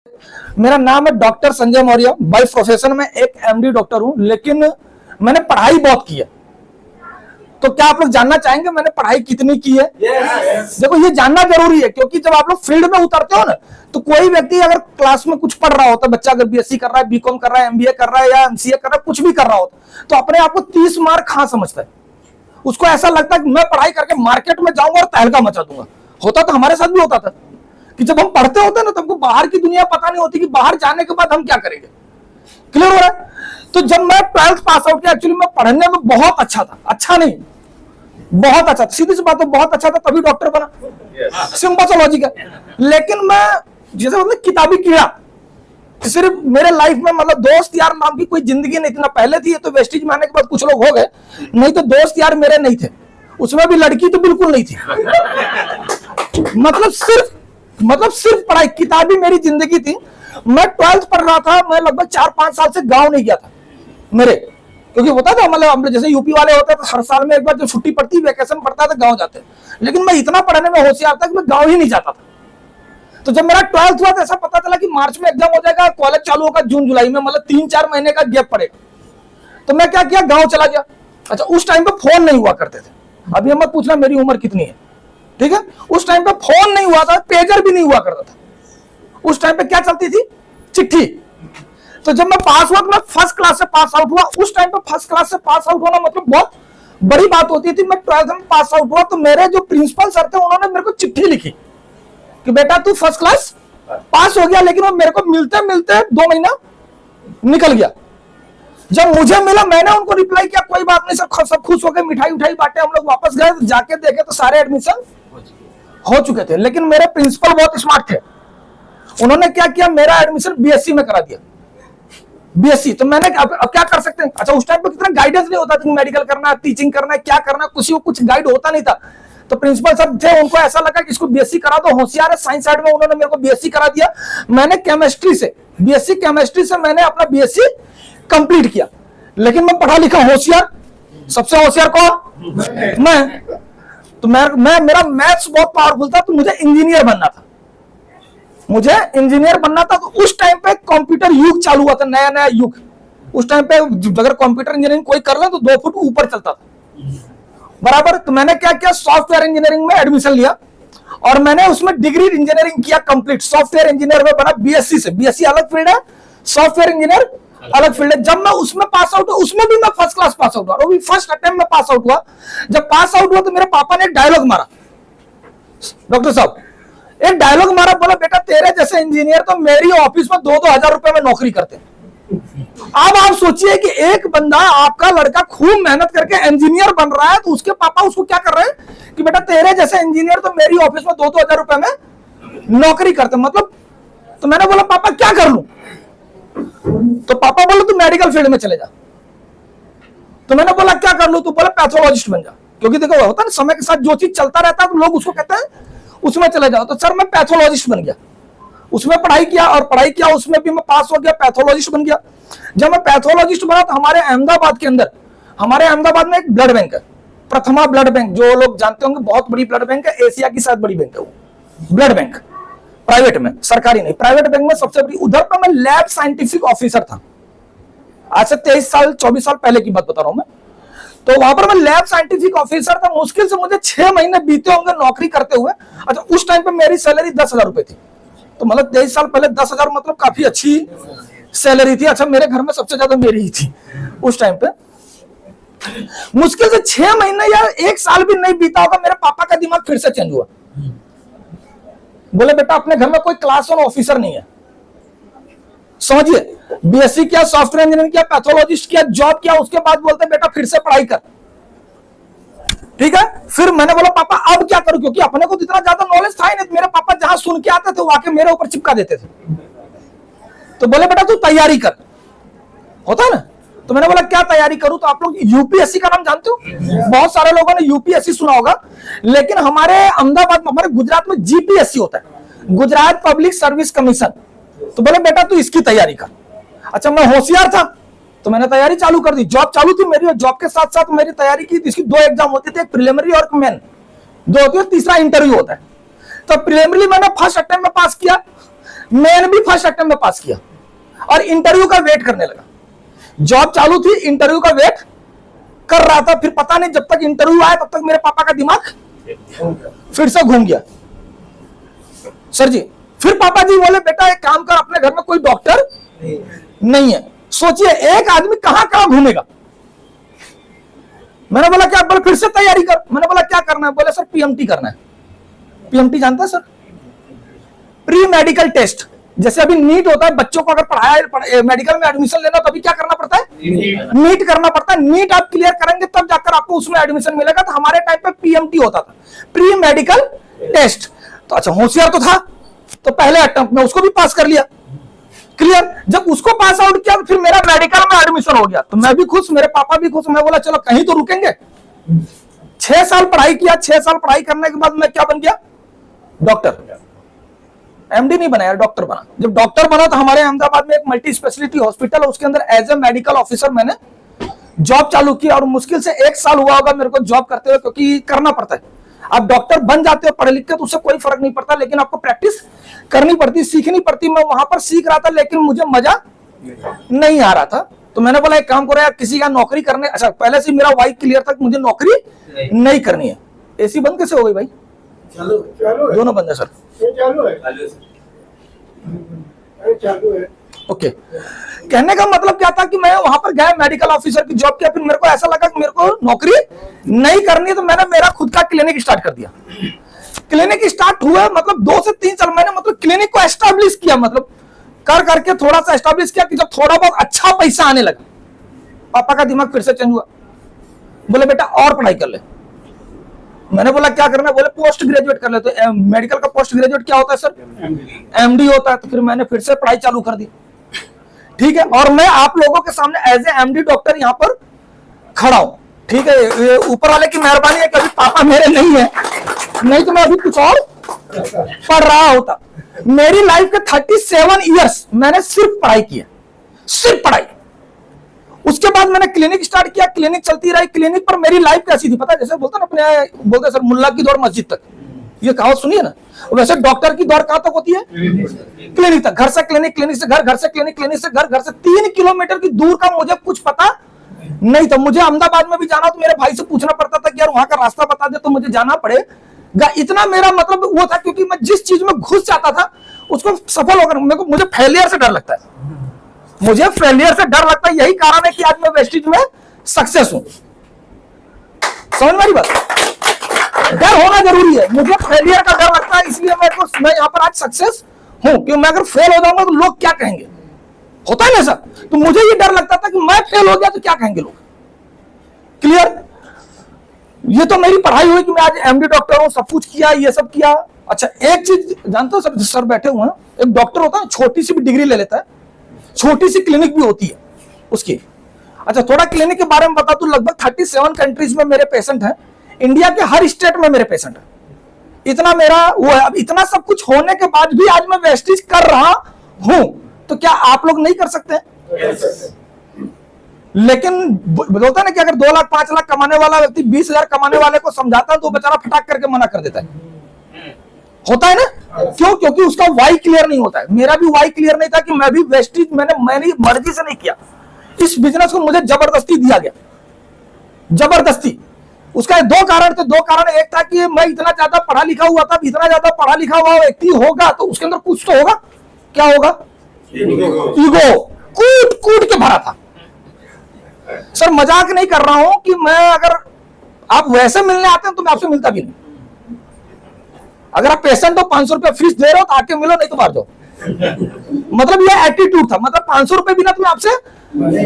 मेरा नाम है doctor Sanjay Maurya. By profession में एक एमडी डॉक्टर हूं, लेकिन मैंने पढ़ाई बहुत की है। तो क्या आप लोग जानना चाहेंगे मैंने पढ़ाई कितनी की है? देखो, ये जानना जरूरी है, क्योंकि जब आप लोग फील्ड में उतरते हो ना, तो कोई व्यक्ति अगर क्लास में कुछ पढ़ रहा होता है, बच्चा अगर बीएससी कर रहा है, बीकॉम कर रहा है, एमबीए कर रहा है या एमसीए कर रहा है, कुछ भी कर रहा होता, तो अपने आप को 30 मार्क कहां समझता है। उसको ऐसा लगता है कि मैं पढ़ाई करके मार्केट में जाऊंगा और तहलका मचा दूंगा। होता तो हमारे साथ भी होता था कि जब हम पढ़ते होते ना, तो हमको बाहर की दुनिया पता नहीं होती कि बाहर जाने के बाद हम क्या करेंगे। क्लियर हो रहा है? तो जब मैं 12th पास आउट किया, एक्चुअली मैं पढ़ने में बहुत अच्छा था, अच्छा नहीं बहुत अच्छा था, सीधी सी बात है, बहुत अच्छा था, तभी डॉक्टर बना। सिंपल सा लॉजिक है। लेकिन मैं जैसे मतलब किताबी कीड़ा, सिर्फ मेरे लाइफ में मतलब दोस्त यार नाम की कोई जिंदगी नहीं थी ना। पहले थी, तो वेस्टेज में आने के बाद कुछ लोग हो गए, नहीं तो दोस्त यार मेरे नहीं थे। उसमें भी लड़की तो बिल्कुल नहीं थी। मतलब सिर्फ पढ़ाई, किताबी मेरी जिंदगी थी। मैं 12th पढ़ रहा था, मैं लगभग 4-5 साल से गांव नहीं गया था मेरे, क्योंकि होता था मतलब हम जैसे यूपी वाले होते थे, हर साल में एक बार जब छुट्टी पड़ती, वेकेशन पड़ता था, गांव जाते। लेकिन मैं इतना पढ़ने में होशियार था कि मैं गांव ही नहीं जाता था। तो जब मेरा 12th हुआ तो ऐसा पता चला कि मार्च में एग्जाम हो जाएगा, कॉलेज चालू होगा जून जुलाई में, मतलब 3-4 महीने का गैप पड़ेगा। तो मैं क्या किया, गांव चला गया। अच्छा, उस टाइम पे फोन नहीं हुआ करते थे। अभी मत पूछना मेरी उम्र कितनी है, ठीक है? उस टाइम पे फोन नहीं हुआ था, पेजर भी नहीं हुआ करता था। उस टाइम पे क्या चलती थी, चिट्ठी। तो जब मैं पास हुआ, तो मैं फर्स्ट क्लास से पास आउट हुआ। उस टाइम पे फर्स्ट क्लास से पास आउट होना मतलब बहुत बड़ी बात होती थी। मैं 12th में पास आउट हुआ, तो मेरे जो प्रिंसिपल सर थे, उन्होंने मेरे को चिट्ठी लिखी कि बेटा तू फर्स्ट क्लास पास हो गया। लेकिन वो मेरे को मिलते मिलते 2 महीना निकल गया। जब मुझे मिला, मैंने उनको रिप्लाई किया, कोई बात नहीं सर, सब खुश हो गए, मिठाई उठाई बांटे, हम लोग वापस गए। जाके देखे तो सारे एडमिशन हो चुके थे। लेकिन मेरे प्रिंसिपल बहुत स्मार्ट थे। उन्होंने क्या किया, मेरा एडमिशन बीएससी में करा दिया। बीएससी तो मैंने अब क्या कर सकते हैं। अच्छा, उस टाइम पे कितना गाइडेंस नहीं होता था, मेडिकल करना है, टीचिंग करना है, क्या करना है, किसी को कुछ गाइड होता नहीं था। तो प्रिंसिपल सर थे, उनको ऐसा लगा कि इसको बीएससी करा दो, होशियार है साइंस साइड में, उन्होंने मेरे को बीएससी करा दिया। मैंने केमिस्ट्री से, बीएससी केमिस्ट्री से मैंने अपना बीएससी कंप्लीट किया। लेकिन मैं पढ़ा लिखा होशियार, सबसे होशियार कौन? मैं। तो मेरा मैथ्स बहुत पावरफुल था, तो मुझे इंजीनियर बनना था। तो उस टाइम पे कंप्यूटर युग चालू हुआ था, नया नया युग। उस टाइम पे अगर कंप्यूटर इंजीनियरिंग कोई कर ले तो 2 फुट ऊपर चलता था बराबर। तो मैंने क्या किया, सॉफ्टवेयर इंजीनियरिंग में एडमिशन लिया और मैंने उसमें डिग्री इंजीनियरिंग किया कंप्लीट। सॉफ्टवेयर इंजीनियर में बना बीएससी से। बीएससी अलग फील्ड है, सॉफ्टवेयर इंजीनियर अलग फील्ड है। जब मैं उसमें पास आउट हुआ, उसमें भी मैं फर्स्ट क्लास पास आउट हुआ, वो भी फर्स्ट अटेम्प्ट में पास आउट हुआ। जब पास आउट हुआ तो मेरे पापा ने एक डायलॉग मारा, डॉक्टर साहब एक डायलॉग मारा, बोला बेटा तेरे जैसे इंजीनियर तो मेरी ऑफिस में 2-2 हजार रुपए में नौकरी करते हैं। अब आप सोचिए कि एक बंदा, आपका लड़का खूब मेहनत करके इंजीनियर बन रहा है, तो उसके पापा उसको क्या कर रहे हैं कि बेटा तेरे जैसे इंजीनियर तो मेरी ऑफिस में 2-2 हजार रुपए में नौकरी करते हैं, मतलब। तो मैंने बोला पापा क्या कर लूं? तो पापा बोले तू मेडिकल फील्ड में चले जा। तो मैंने बोला क्या कर लूं? तो बोला पैथोलॉजिस्ट बन जा। क्योंकि देखो होता है ना, समय के साथ जो चीज चलता रहता है तो लोग उसको कहते हैं उसमें चले जाओ। तो सर मैं पैथोलॉजिस्ट बन गया, उसमें पढ़ाई किया, उसमें भी मैं पास हो गया, पैथोलॉजिस्ट बन गया। जब मैं पैथोलॉजिस्ट बना तो हमारे अहमदाबाद में एक ब्लड बैंक है, प्रथमा ब्लड बैंक, जो लोग जानते होंगे, बहुत बड़ी ब्लड बैंक है, एशिया की शायद बड़ी बैंक है वो ब्लड बैंक, प्राइवेट में, सरकारी नहीं, प्राइवेट बैंक में सबसे बड़ी। उधर पर मैं लैब साइंटिफिक ऑफिसर था। आज से 24 साल पहले की बात बता रहा हूं मैं। तो वहां पर मैं लैब साइंटिफिक ऑफिसर था। मुश्किल से मुझे 6 महीने बीते होंगे नौकरी करते हुए। अच्छा, उस टाइम पे मेरी सैलरी 10,000 रुपए थी। तो मतलब 23 साल पहले 10,000 मतलब काफी अच्छी सैलरी थी। अच्छा, मेरे घर में सबसे ज्यादा मेरी ही थी उस टाइम पे। मुश्किल से 6 महीने या 1 साल भी नहीं बीता होगा, मेरे पापा का दिमाग फिर से चेंज हुआ। बोले बेटा अपने घर में कोई क्लास 1 ऑफिसर नहीं है, समझिए, बीएससी किया, सॉफ्टवेयर इंजीनियरिंग किया, पैथोलॉजिस्ट किया, जॉब किया, उसके बाद बोलते बेटा फिर से पढ़ाई कर। ठीक है, फिर मैंने बोला पापा अब क्या करूं, क्योंकि अपने को इतना ज्यादा नॉलेज था ही नहीं। मेरे पापा जहां सुन के आते थे वो आके मेरे ऊपर चिपका देते थे। तो बोले बेटा तू तैयारी कर, होता है ना। तो मैंने बोला क्या तैयारी करूं? तो आप लोग यूपीएससी का नाम जानते हो, बहुत सारे लोगों ने यूपीएससी सुना होगा, लेकिन हमारे अहमदाबाद में, हमारे गुजरात में जीपीएससी होता है, गुजरात पब्लिक सर्विस कमीशन। तो बोले बेटा तू इसकी तैयारी कर। अच्छा, मैं होशियार था तो मैंने तैयारी चालू कर दी। जॉब चालू थी मेरी, और जॉब के साथ साथ मेरी तैयारी की। इसकी 2 एग्जाम होते थे, एक प्रिलिमिनरी और एक मेन, 2 होती है, तीसरा इंटरव्यू होता है। तो प्रिलिमिनरी मैंने फर्स्ट अटेम्प्ट में पास किया, मैंने भी फर्स्ट अटेम्प्ट में पास किया और इंटरव्यू का वेट करने लगा। जॉब चालू थी, इंटरव्यू का वेट कर रहा था। फिर पता नहीं, जब तक इंटरव्यू आया तब तक मेरे पापा का दिमाग फिर से घूम गया। सर जी, फिर पापा जी बोले बेटा एक काम कर, अपने घर में कोई डॉक्टर नहीं है। सोचिए एक आदमी कहां कहां घूमेगा। मैंने बोला क्या? बोले फिर से तैयारी कर। मैंने बोला क्या करना है? बोले सर पीएमटी करना है। पीएमटी जानता है सर? Pre medical test. जैसे अभी नीट होता है, बच्चों को अगर पढ़ाया मेडिकल में एडमिशन लेना तो अभी क्या करना पड़ता है? नीट करना पड़ता है। नीट आप क्लियर करेंगे तब जाकर आपको उसमें एडमिशन मिलेगा। तो हमारे टाइम पे पीएमटी होता था, प्री मेडिकल टेस्ट। तो अच्छा होशियार तो था, तो पहले अटेम्प्ट में उसको भी पास कर लिया, क्लियर। जब उसको पास आउट किया तो फिर मेरा मेडिकल में एडमिशन हो गया। तो मैं भी खुश, मेरे पापा भी खुश। मैं बोला चलो कहीं तो रुकेंगे। 6 साल पढ़ाई किया। 6 साल पढ़ाई करने के बाद मैं क्या बन गया? डॉक्टर। एमडी नहीं बना यार, डॉक्टर बना। जब डॉक्टर बना तो हमारे अहमदाबाद में एक मल्टी स्पेशलिटी हॉस्पिटल है, उसके अंदर एज ए मेडिकल ऑफिसर मैंने जॉब चालू की। और मुश्किल से 1 साल हुआ होगा मेरे को जॉब करते हुए, क्योंकि करना पड़ता है। आप डॉक्टर बन जाते हो पढ़े लिख के तो उससे कोई फर्क नहीं पड़ता, लेकिन आपको प्रैक्टिस करनी पड़ती, सीखनी पड़ती। मैं वहां पर सीख रहा था, लेकिन मुझे मजा नहीं आ रहा था। तो मैंने बोला एक काम करो यार, किसी का नौकरी करने, अच्छा पहले से मेरा वाई क्लियर था, मुझे नौकरी नहीं करनी है। एसी बंद कैसे हो गई भाई? चालू दोनों बंद है सर। चालू है। ओके, कहने का मतलब क्या था कि मैं वहां पर गया, मेडिकल ऑफिसर की जॉब किया। फिर मेरे को ऐसा लगा कि मेरे को नौकरी नहीं करनी है, तो मैंने मेरा खुद का क्लिनिक स्टार्ट कर दिया। क्लिनिक स्टार्ट हुआ मतलब 2 से 3 साल मैंने मतलब क्लिनिक को एस्टेब्लिश किया, मतलब कर करके थोड़ा सा एस्टेब्लिश किया कि जब थोड़ा बहुत अच्छा पैसा आने लगा, पापा का दिमाग फिर से चेंज हुआ। बोले बेटा और पढ़ाई कर ले। मैंने बोला क्या करना? बोले पोस्ट ग्रेजुएट कर ले। तो मेडिकल का पोस्ट ग्रेजुएट क्या होता है सर? एमडी होता है। तो फिर मैंने फिर से पढ़ाई चालू कर दी, ठीक है। और मैं आप लोगों के सामने एज ए एमडी डॉक्टर यहाँ पर खड़ा हूं, ठीक है। ऊपर वाले की मेहरबानी है कि अभी पापा मेरे नहीं है, नहीं तो मैं अभी कुछ और पढ़ रहा होता। मेरी लाइफ के 37 इयर्स मैंने सिर्फ पढ़ाई की है, सिर्फ पढ़ाई। उसके बाद मैंने क्लिनिक स्टार्ट किया, क्लिनिक चलती रही। क्लिनिक पर मेरी लाइफ कैसी थी पता है? जैसे बोलते ना अपने, बोलते सर मुल्ला की दौड़ मस्जिद तक, ये कहावत सुनिए ना। वैसे डॉक्टर की दौड़ कहां तक होती है? क्लिनिक तक। घर से क्लिनिक, क्लिनिक से घर, घर से क्लिनिक, क्लिनिक से घर, घर से 3 किलोमीटर की दूर का मुझे कुछ पता नहीं था। मुझे अहमदाबाद में भी जाना तो मेरे भाई से पूछना पड़ता था कि यार वहां का रास्ता बता दे तो मुझे जाना पड़ेगा। इतना मेरा मतलब वो था, क्योंकि मैं जिस चीज में घुस जाता था उसको सफल होकर मुझे फेलियर से डर लगता है। मुझे फेलियर से डर लगता है, यही कारण है कि आज मैं वेस्टिज में सक्सेस हूं। समझ मेरी बात? डर होना जरूरी है। मुझे फेलियर का डर लगता है, इसलिए मैं यहाँ पर आज सक्सेस हूं। क्योंकि मैं अगर फेल हो जाऊंगा तो लोग क्या कहेंगे, होता है ना सर। तो मुझे ये डर लगता था कि मैं फेल हो गया तो क्या कहेंगे लोग, क्लियर। ये तो मेरी पढ़ाई हुई कि मैं आज एमडी डॉक्टर हूं, सब कुछ किया, ये सब किया। अच्छा एक चीज जानते हो सर बैठे हुए हैं, एक डॉक्टर होता है छोटी सी भी डिग्री ले लेता है, छोटी सी क्लिनिक भी होती है उसकी। अच्छा थोड़ा क्लिनिक के बारे में बता दूं, लगभग 37 कंट्रीज में मेरे पेशेंट हैं, इंडिया के हर स्टेट में मेरे पेशेंट हैं। इतना मेरा वो है। अब इतना सब कुछ होने के बाद भी आज मैं वेस्टिज कर रहा हूं, तो क्या आप लोग नहीं कर सकते? लेकिन बोलता है ना कि अगर 2 लाख 5 लाख कमाने वाला व्यक्ति 20,000 कमाने वाले को समझाता है तो बेचारा फटाक करके मना कर देता है, होता है ना। क्यों? क्योंकि उसका वाई क्लियर नहीं होता है। मेरा भी वाई क्लियर नहीं था कि मैं भी वेस्टिज मैंने मर्जी से नहीं किया। इस बिजनेस को मुझे जबरदस्ती दिया गया, जबरदस्ती। उसका 2 कारण थे। 2 कारण, एक था कि मैं इतना ज्यादा पढ़ा लिखा हुआ था, इतना ज्यादा पढ़ा लिखा हुआ व्यक्ति होगा तो उसके अंदर कुछ तो होगा। क्या होगा? ईगो कूट कूट के भरा था। सर मजाक नहीं कर रहा हूं कि मैं, अगर आप वैसे मिलने आते हैं तो मैं आपसे मिलता भी नहीं। अगर आप पेशेंट हो 500 रुपया फीस दे रहे हो तो आके मिलो, नहीं तो बाहर जाओ। मतलब ये एटीट्यूड था। मतलब 500 रुपए बिना तो मैं आपसे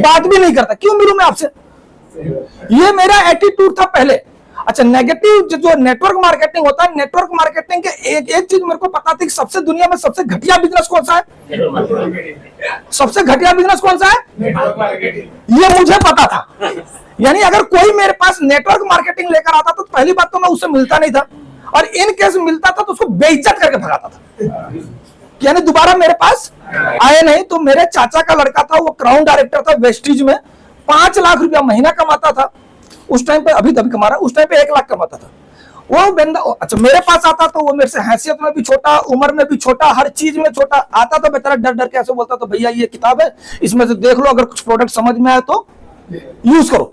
बात भी नहीं करता, क्यों मिलूं मैं आपसे, ये मेरा एटीट्यूड था पहले। अच्छा नेगेटिव जो नेटवर्क मार्केटिंग होता है, नेटवर्क मार्केटिंग के एक चीज मेरे को पता थी कि सबसे दुनिया में सबसे घटिया बिजनेस कौन सा है? सबसे घटिया बिजनेस कौन सा है? ये मुझे पता था। यानी अगर कोई मेरे पास नेटवर्क मार्केटिंग लेकर आता तो पहली बात तो मैं उससे मिलता नहीं था, और इन केस मिलता था तो उसको बेइज्जत करके भगाता था, यानी दोबारा मेरे पास आए नहीं। तो मेरे चाचा का लड़का था, वो क्राउन डायरेक्टर था वेस्टिज में, 5 लाख रुपया महीना कमाता था उस टाइम पे। अभी तभी कमा रहा है, उस टाइम पे 1 लाख कमाता था। वो बंदा अच्छा मेरे पास आता तो वो मेरे से हैसियत में भी छोटा, उम्र में भी छोटा, हर चीज में छोटा आता, तो बेचारा डर डर के ऐसे बोलता तो भैया ये किताब है, इसमें से देख लो, अगर कुछ प्रोडक्ट समझ में आए तो यूज करो।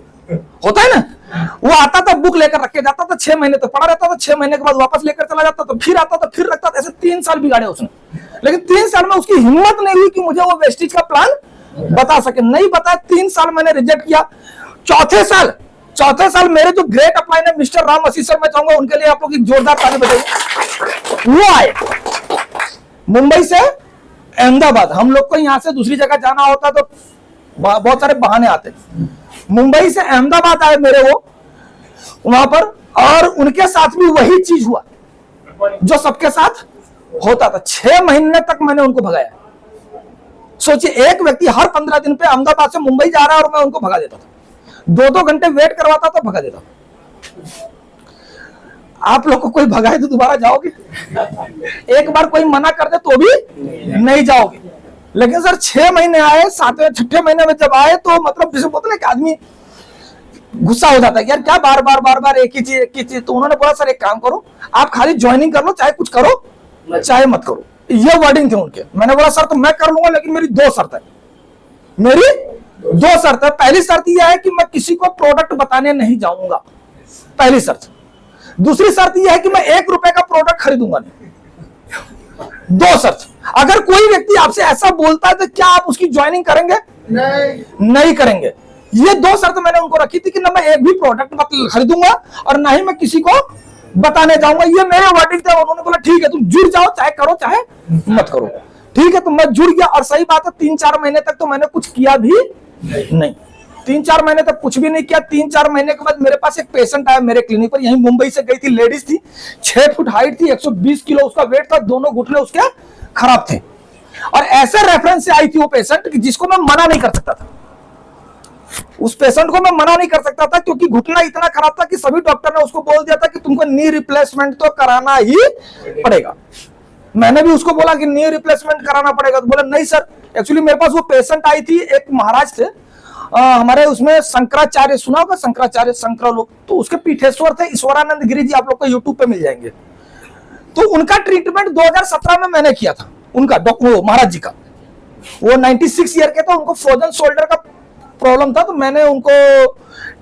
होता है ना, वो आता था बुक लेकर रख के जाता था, 6 महीने तक पढ़ा रहता था, 6 महीने के बाद वापस लेकर चला जाता था, फिर आता था, फिर रखता था, ऐसे 3 साल बिगाड़े उसने। लेकिन 3 साल में उसकी हिम्मत नहीं हुई कि मुझे वो वेस्टेज का प्लान बता सके, नहीं बताया। 3 साल मैंने रिजेक्ट किया। चौथे साल मेरे जो ग्रेट अपलाइन है मिस्टर राम वसी सर, मैं चाहूंगा उनके लिए आप लोग एक जोरदार ताली बजाइए। वो आए मुंबई से अहमदाबाद, हम लोग को यहां से दूसरी जगह जाना होता तो बहुत सारे बहाने आते। मुंबई से अहमदाबाद आए मेरे वो वहां पर, और उनके साथ भी वही चीज हुआ जो सबके साथ होता था। 6 महीने तक मैंने उनको भगाया। सोचिए, एक व्यक्ति हर 15 दिन पे अहमदाबाद से मुंबई जा रहा है और मैं उनको भगा देता था, 2-2 घंटे वेट करवाता था, भगा देता। आप लोग को कोई भगाए तो दोबारा जाओगे? एक बार कोई मना कर दे तो भी नहीं जाओगे। लेकिन सर 6 महीने आए, 7वें 6ठे महीने में जब आए तो मतलब जैसे बोलते ना कि आदमी गुस्सा हो जाता है यार, क्या बार बार एक ही चीज। तो उन्होंने बोला सर एक काम करो, आप खाली ज्वाइनिंग कर लो, चाहे कुछ करो चाहे मत करो, ये वर्डिंग थे उनके। मैंने बोला सर तो मैं कर लूंगा, लेकिन मेरी 2 शर्त है। मेरी 2 शर्त है। पहली शर्त यह है कि मैं किसी को प्रोडक्ट बताने नहीं जाऊंगा, पहली शर्त। दूसरी शर्त यह है कि मैं 1 रुपए का प्रोडक्ट खरीदूंगा नहीं। 2 शर्त। अगर कोई व्यक्ति आपसे ऐसा बोलता है तो क्या आप उसकी ज्वाइनिंग करेंगे? नहीं करेंगे। ये 2 शर्त मैंने उनको रखी थी कि ना मैं एक भी प्रोडक्ट खरीदूंगा और ना ही मैं किसी को बताने जाऊंगा। ये मेरे वर्डिंग थे। उन्होंने बोला ठीक है तुम जुड़ जाओ, चाहे करो चाहे मत करो। ठीक है, तो मैं जुड़ गया। और सही बात है 3-4 महीने तक तो मैंने कुछ किया भी नहीं। 3-4 महीने तक कुछ भी नहीं किया। 3-4 महीने के बाद मेरे पास एक पेशेंट आया मेरे क्लिनिक पर, यहीं मुंबई से गई थी, लेडीज थी, 6 फुट हाइट थी, 120 किलो उसका वेट था, दोनों घुटने उसके खराब थे। और ऐसे रेफरेंस से आई थी वो पेशेंट जिसको मैं मना नहीं कर सकता था। उस पेशेंट को मैं मना नहीं कर सकता था क्योंकि घुटना इतना खराब था कि सभी डॉक्टर ने उसको बोल दिया था कि तुमको नी रिप्लेसमेंट तो कराना ही पड़ेगा। मैंने भी उसको बोला कि नी रिप्लेसमेंट कराना पड़ेगा, तो बोला नहीं सर। एक्चुअली मेरे पास वो पेशेंट आई थी, एक महाराज थे हमारे, उसमें शंकराचार्य सुना होगा, शंकराचार्य शंकर लोग, तो उसके पीठेश्वर थे ईश्वरानंद गिरी जी, आप लोग को यूट्यूब पे मिल जाएंगे। तो उनका ट्रीटमेंट 2017 में मैंने किया था, उनका वो महाराज जी का। वो 96 ईयर के थे, उनको फ्रोजन शोल्डर का प्रॉब्लम था, तो मैंने उनको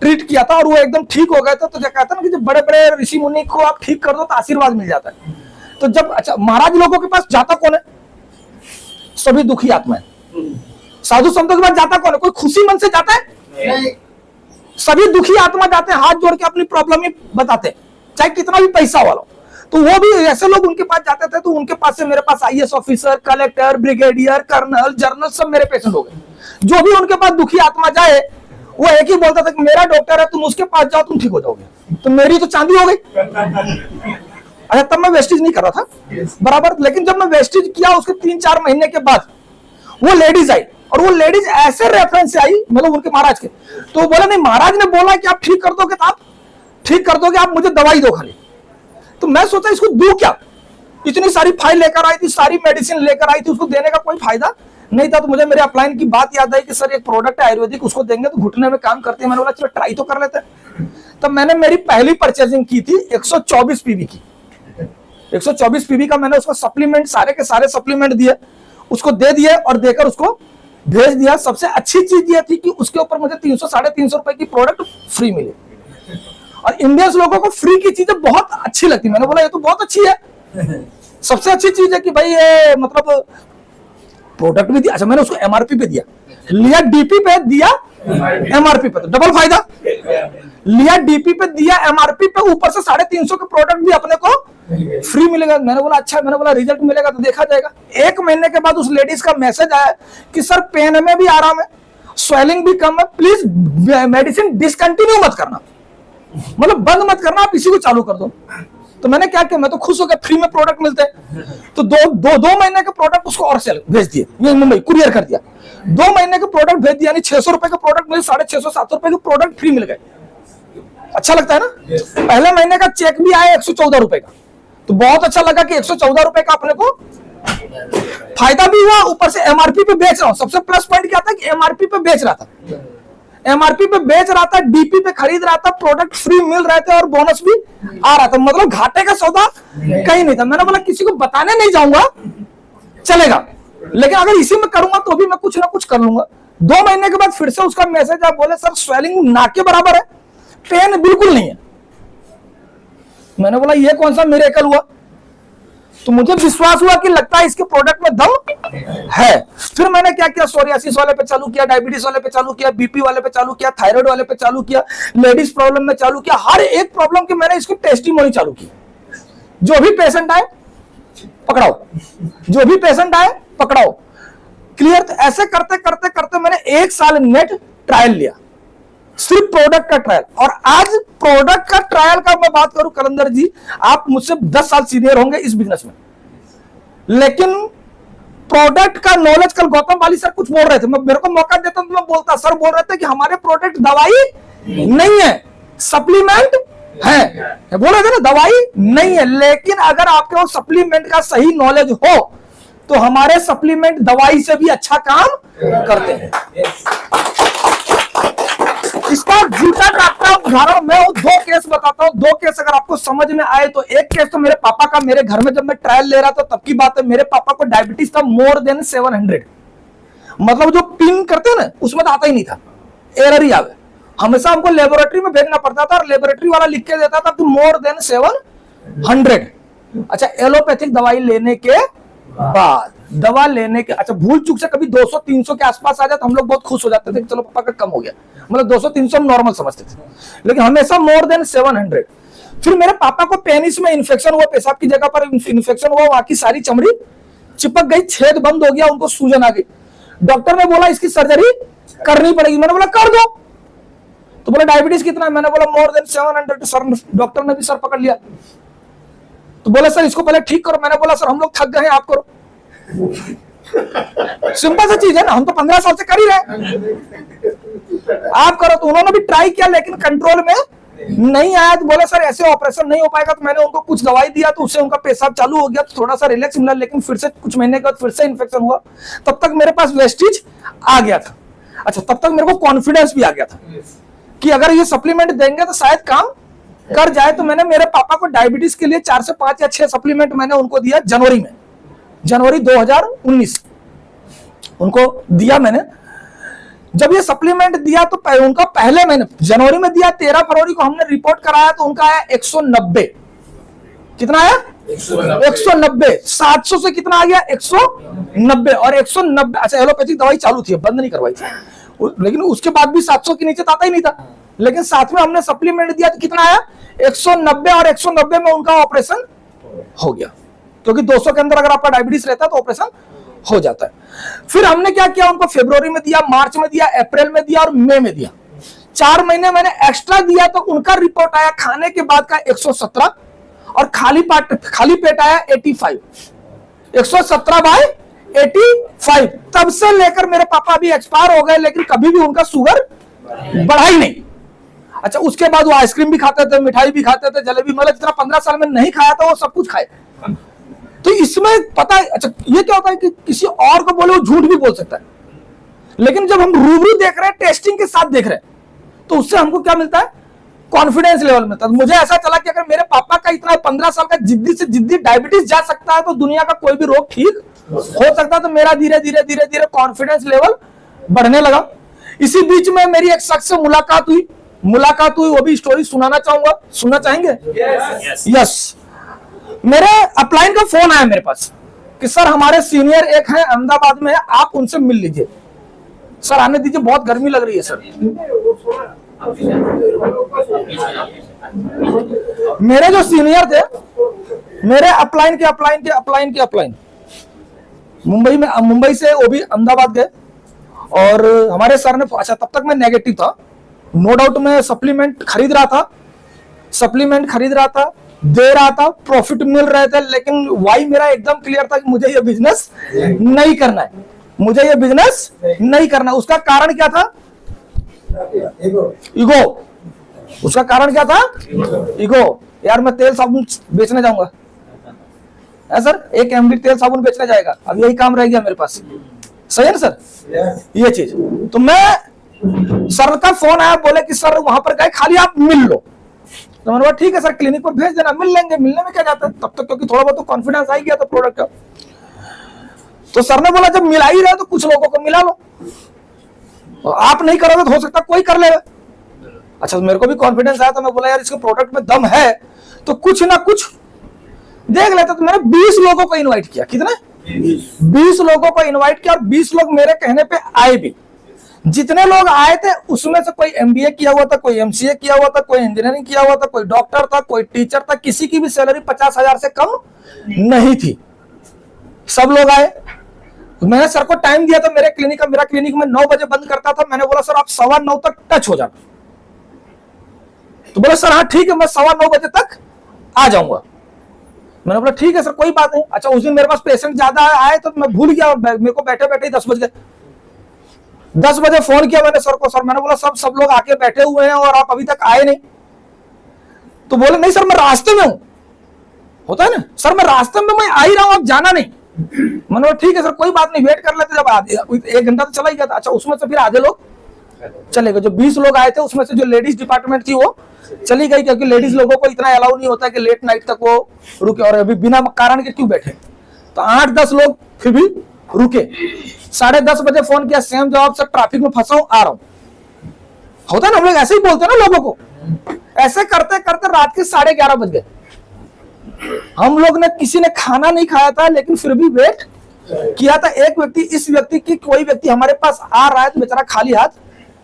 ट्रीट किया था और वो एकदम ठीक हो गए थे। तो कहता ना कि जब बड़े बड़े ऋषि मुनि को आप ठीक कर दो तो आशीर्वाद मिल जाता है। तो जब अच्छा महाराज लोगों के पास जाता कौन है? सभी दुखी आत्माएं। साधु संतों के पास जाता कौन है? कोई खुशी मन से जाता है? नहीं। सभी दुखी आत्मा जाते हैं, हाथ जोड़ के अपनी प्रॉब्लम ही बताते हैं, चाहे कितना भी पैसा वाला। तो वो भी ऐसे लोग उनके पास जाते थे। तो उनके पास से मेरे पास IAS officer, collector, brigadier, colonel, general सब मेरे पेशेंट हो गए। जो भी उनके पास दुखी आत्मा जाए वो एक ही बोलता था कि मेरा डॉक्टर है, तुम उसके पास जाओ, तुम ठीक हो जाओगे। तो मेरी तो चांदी हो गई। अच्छा तब मैं वेस्टेज नहीं कर रहा था बराबर, लेकिन जब मैं वेस्टेज किया उसके 3-4 महीने के बाद वो लेडीज आई, और वो लेडीज ऐसे रेफरेंस से आई, मतलब उनके महाराज के। तो बोला नहीं, महाराज ने बोला कि आप ठीक कर दोगे तो आप ठीक कर दोगे, आप मुझे दवाई दो खाली। तो मैं सोचा इसको दूं क्या, इतनी सारी फाइल लेकर आई थी, सारी मेडिसिन लेकर आई थी, उसको देने का कोई फायदा नहीं था। तो मुझे मेरे अपलाइन की बात याद आई कि सर एक प्रोडक्ट है आयुर्वेदिक, उसको देंगे तो घुटने में काम करते हैं। मैंने बोला चलो ट्राई तो कर लेते हैं। तब मैंने मेरी पहली परचेजिंग की थी 124 पीवी की। 124 पीवी का मैंने उसको सप्लीमेंट, सारे के सारे सप्लीमेंट दिए, उसको दे दिए और देकर उसको भेज दिया। सबसे अच्छी चीज ये थी कि उसके ऊपर मुझे 300-350 रुपए की प्रोडक्ट फ्री मिली। और इंडियंस लोगों को फ्री की चीजें बहुत अच्छी लगती। मैंने बोला ये तो बहुत अच्छी है। सबसे अच्छी चीज है कि भाई ये मतलब प्रोडक्ट भी दिया। अच्छा मैंने उसको MRP पे दिया, लिया DP पे दिया MRP पे, तो डबल फायदा। लिया DP पे दिया MRP पे, ऊपर से 350 के प्रोडक्ट भी अपने को फ्री मिलेगा। मैंने बोला अच्छा, मैंने बोला रिजल्ट मिलेगा तो देखा जाएगा। 1 महीने के बाद उस लेडीज का मैसेज आया कि सर पेन में भी आराम है, स्वेलिंग भी कम है, प्लीज मेडिसिन डिसकंटिन्यू मत करना, मतलब बंद मत करना, आप इसी को चालू कर दो। तो मैंने क्या किया, मैं तो खुश हो गया, फ्री में प्रोडक्ट मिलते हैं। तो दो महीने के प्रोडक्ट उसको और सेल भेज दिए, ये मुंबई कुरियर कर दिया। 2 महीने के प्रोडक्ट भेज दिया, यानी 600 रुपए का प्रोडक्ट मिले, 650-700 रुपए के प्रोडक्ट फ्री मिल गए। अच्छा लगता है ना। पहले महीने का चेक भी आया 114 रुपए का, तो बहुत अच्छा लगा कि 114 रुपए का अपने को फायदा भी हुआ, ऊपर से MRP पे बेच रहा हूं। सबसे प्लस पॉइंट क्या था कि MRP पे बेच रहा था। एमआरपी पे बेच रहा था, डीपी पे खरीद रहा था, प्रोडक्ट फ्री मिल रहे थे और बोनस भी आ रहा था, मतलब घाटे का सौदा कहीं नहीं था। मैंने बोला किसी को बताने नहीं जाऊंगा, चलेगा, लेकिन अगर इसी में करूंगा तो भी मैं कुछ ना कुछ कर लूंगा। 2 महीने के बाद फिर से उसका मैसेज आया, बोले सर स्वेलिंग ना के बराबर है, पेन बिल्कुल नहीं है। मैंने बोला ये कौन सा मिरेकल हुआ? तो मुझे विश्वास हुआ कि लगता है इसके प्रोडक्ट में दम है। फिर मैंने क्या किया, सोरियासिस वाले पे चालू किया, डायबिटीज वाले पे चालू किया, बीपी वाले पे चालू किया, थायराइड वाले पे चालू किया, लेडीज प्रॉब्लम में चालू किया, हर एक प्रॉब्लम की मैंने इसकी टेस्टिमोनी चालू की। जो भी पेशेंट आए पकड़ाओ, जो भी पेशेंट आए पकड़ाओ, क्लियर। तो ऐसे करते करते करते मैंने 1 साल नेट ट्रायल लिया, सिर्फ प्रोडक्ट का ट्रायल। और आज प्रोडक्ट का ट्रायल का मैं बात करूं कलंदर जी, आप मुझसे 10 साल सीनियर होंगे इस बिजनेस में, लेकिन प्रोडक्ट का नॉलेज, कल गौतम वाली सर कुछ बोल रहे थे, मैं मेरे को मौका देता तो मैं बोलता। सर बोल रहे थे कि हमारे प्रोडक्ट दवाई नहीं है, सप्लीमेंट है, बोल रहे थे ना दवाई नहीं है, लेकिन अगर आपके वो सप्लीमेंट का सही नॉलेज हो तो हमारे सप्लीमेंट दवाई से भी अच्छा काम करते हैं। इसका झूठा टाटा उदाहरण मैं 2 केस बताता हूं। 2 केस अगर आपको समझ में आए तो, एक केस तो मेरे पापा का, मेरे घर में जब मैं ट्रायल ले रहा था तब की बात है, मेरे पापा को डायबिटीज था मोर देन 700, मतलब जो पिन करते हैं ना उसमें तो आता ही नहीं था, एरर ही आवे, हमेशा हमको लेबोरेटरी में भेजना पड़ता था और लेबोरेटरी वाला लिख के देता था कि मोर देन 700। अच्छा, एलोपैथिक दवाई लेने के बाद, दवा लेने के, अच्छा भूल चूक से कभी 200-300 के आसपास आ जाता हम लोग बहुत खुश हो जाते थे, चलो पापा का कम हो गया, मतलब 200-300 हम नॉर्मल समझते थे, लेकिन हमेशा मोर देन 700। फिर मेरे पापा को पेनिस में इन्फेक्शन हुआ, पेशाब की जगह पर इन्फेक्शन हुआ, वहां की सारी चमड़ी चिपक गई, छेद बंद हो गया, उनको सूजन आ गई। डॉक्टर ने बोला इसकी सर्जरी करनी पड़ेगी। मैंने बोला कर दो। तो बोला डायबिटीज कितना है? मैंने बोला मोर देन 700। सर, डॉक्टर ने भी सर पकड़ लिया, तो बोला सर इसको पहले ठीक करो। मैंने बोला सर हम लोग थक गए हैं, आप करो। सिंपल सा चीज है ना, हम तो 15 साल से कर ही रहे, आप करो। तो उन्होंने भी ट्राई किया लेकिन कंट्रोल में नहीं आया, तो बोला सर ऐसे ऑपरेशन नहीं हो पाएगा। तो मैंने उनको कुछ दवाई दिया, तो उससे उनका पेशाब चालू हो गया, तो थोड़ा सा रिलैक्स मिला, लेकिन फिर से कुछ महीने के बाद फिर से इन्फेक्शन हुआ। तब तक मेरे पास वेस्टिज आ गया था। अच्छा, तब तक मेरे को कॉन्फिडेंस भी आ गया था कि अगर ये सप्लीमेंट देंगे तो शायद काम कर जाए। तो मैंने मेरे पापा को डायबिटीज के लिए 4 से 5 या 6 सप्लीमेंट मैंने उनको दिया जनवरी में, जनवरी 2019 उनको दिया मैंने। जब ये सप्लीमेंट दिया तो उनका पहले मैंने जनवरी में दिया, 13 फरवरी को हमने रिपोर्ट कराया तो उनका आया 190। कितना आया? 190। 700 से कितना आ गया? 190। और 190, अच्छा एलोपैथिक दवाई चालू थी, बंद नहीं करवाई थी, लेकिन उसके बाद भी 700 के नीचे आता ही नहीं था। लेकिन साथ में हमने सप्लीमेंट दिया तो कितना आया? 190। और 190 में उनका ऑपरेशन हो गया, क्योंकि 200 के अंदर अगर आपका डायबिटीज रहता है तो ऑपरेशन हो जाता है। फिर हमने क्या किया, उनको फरवरी में दिया, मार्च में दिया, अप्रैल में दिया और मई में दिया। 4 महीने मैंने एक्स्ट्रा दिया तो उनका रिपोर्ट आया खाने के बाद का 117 और खाली पेट आया 85। 117/85। तब से लेकर मेरे पापा भी एक्सपायर हो गए, लेकिन कभी भी उनका शुगर बढ़ा ही नहीं। अच्छा, उसके बाद वो आइसक्रीम भी खाते थे, मिठाई भी खाते थे, जलेबी, मतलब जितना 15 साल में नहीं खाया था वो सब कुछ खाए। तो इसमें पता है, अच्छा ये क्या होता है कि किसी और को बोले वो झूठ भी बोल सकता है, लेकिन जब हम रूबरू देख रहे हैं, टेस्टिंग के साथ देख रहे हैं, तो उससे हमको क्या मिलता है? कॉन्फिडेंस लेवल मिलता है। मुझे ऐसा चला कि अगर मेरे पापा का इतना 15 साल का जिद्दी से जिद्दी डायबिटीज जा सकता है तो दुनिया का कोई भी रोग ठीक हो सकता है। तो मेरा धीरे धीरे धीरे धीरे कॉन्फिडेंस लेवल बढ़ने लगा। इसी बीच में मेरी एक शख्स से मुलाकात हुई, वो भी स्टोरी सुनाना चाहूंगा, सुनना चाहेंगे? यस। मेरे अपलाइन का फोन आया मेरे पास कि सर हमारे सीनियर एक है अहमदाबाद में, आप उनसे मिल लीजिए। सर आने दीजिए, बहुत गर्मी लग रही है सर। मेरे जो सीनियर थे, मेरे अपलाइन मुंबई से वो भी अहमदाबाद गए और हमारे सर ने, अच्छा तब तक मैं नेगेटिव था, नो डाउट मैं सप्लीमेंट खरीद रहा था, दे रहा था, प्रॉफिट मिल रहे थे, लेकिन वाई मेरा एकदम क्लियर था कि मुझे ये बिजनेस नहीं करना है, उसका कारण क्या था? ईगो। उसका कारण क्या था? ईगो। यार मैं तेल साबुन बेचने जाऊंगा, सर 1 MD तेल साबुन बेचने जाएगा, अब यही काम रह गया मेरे पास। सही है ना सर? ये चीज तो मैं सर का फोन आया, बोले कि सर वहां पर गए, खाली आप मिल लो। तो मैंने बोला ठीक है सर, क्लिनिक पर भेज देना, मिल लेंगे, मिलने में क्या जाता है तब तक, क्योंकि थोड़ा बहुत तो कॉन्फिडेंस आ ही गया था प्रोडक्ट का। तो सर ने बोला जब मिला ही रहे तो कुछ लोगों को मिला लो, तो आप नहीं करोगे तो हो सकता कोई कर लेगा। अच्छा, तो मेरे को भी कॉन्फिडेंस आया, तो मैं बोला यार इसके प्रोडक्ट में दम है तो कुछ ना कुछ देख लेता। तो मैंने 20 लोगों को इनवाइट किया। कितने? 20 लोगों को इनवाइट किया, और 20 लोग मेरे कहने पे आए भी। जितने लोग आए थे उसमें से कोई एमबीए किया हुआ था, कोई एमसीए किया हुआ था, कोई इंजीनियरिंग किया हुआ था, कोई डॉक्टर था, कोई टीचर था, किसी की भी सैलरी 50,000 से कम नहीं थी। सब लोग आए। मैंने सर को टाइम दिया था मेरे क्लिनिक का, मेरा क्लिनिक में 9 बजे बंद करता था। मैंने बोला सर आप 9:15 तक टच हो जाना। तो बोला सर हाँ ठीक है, मैं 9:15 बजे तक आ जाऊंगा। मैंने बोला ठीक है सर, कोई बात नहीं। अच्छा, उस दिन मेरे पास पेशेंट ज्यादा आए तो मैं भूल गया, मेरे को बैठे बैठे ही 10 बज गए। 10 बजे फोन किया मैंने सर को। सर मैंने बोला सब लोग आके बैठे हुए हैं और आप अभी तक आए नहीं। तो बोले नहीं सर मैं रास्ते में हूं। होता है ना, सर मैं रास्ते में, मैं आ ही रहा हूं, आप जाना नहीं। मैंने बोला ठीक है सर, कोई बात नहीं, वेट कर लेते। जब आधे 1 घंटा तो चला ही गया था। अच्छा, उसमें से फिर आधे लोग चले गए। जो 20 लोग आए थे उसमें से जो लेडीज डिपार्टमेंट थी वो चली गई, क्योंकि लेडीज लोगों को इतना अलाउ नहीं होता कि लेट नाइट तक वो रुके, और अभी बिना कारण के क्यों बैठे। तो 8-10 लोग फिर भी रुके। 10:30 बजे फोन किया, सेम जवाब, सर ट्रैफिक में फंसा हूं, आ रहा हूं। होता है ना, हम लोग ऐसे ही बोलते हैं ना लोगों को। ऐसे करते करते रात के 11:30 बज गए। हम लोग ने, किसी ने खाना नहीं खाया था, लेकिन फिर भी वेट किया था। एक व्यक्ति, इस व्यक्ति की, कोई व्यक्ति हमारे पास आ रहा है तो बेचारा खाली हाथ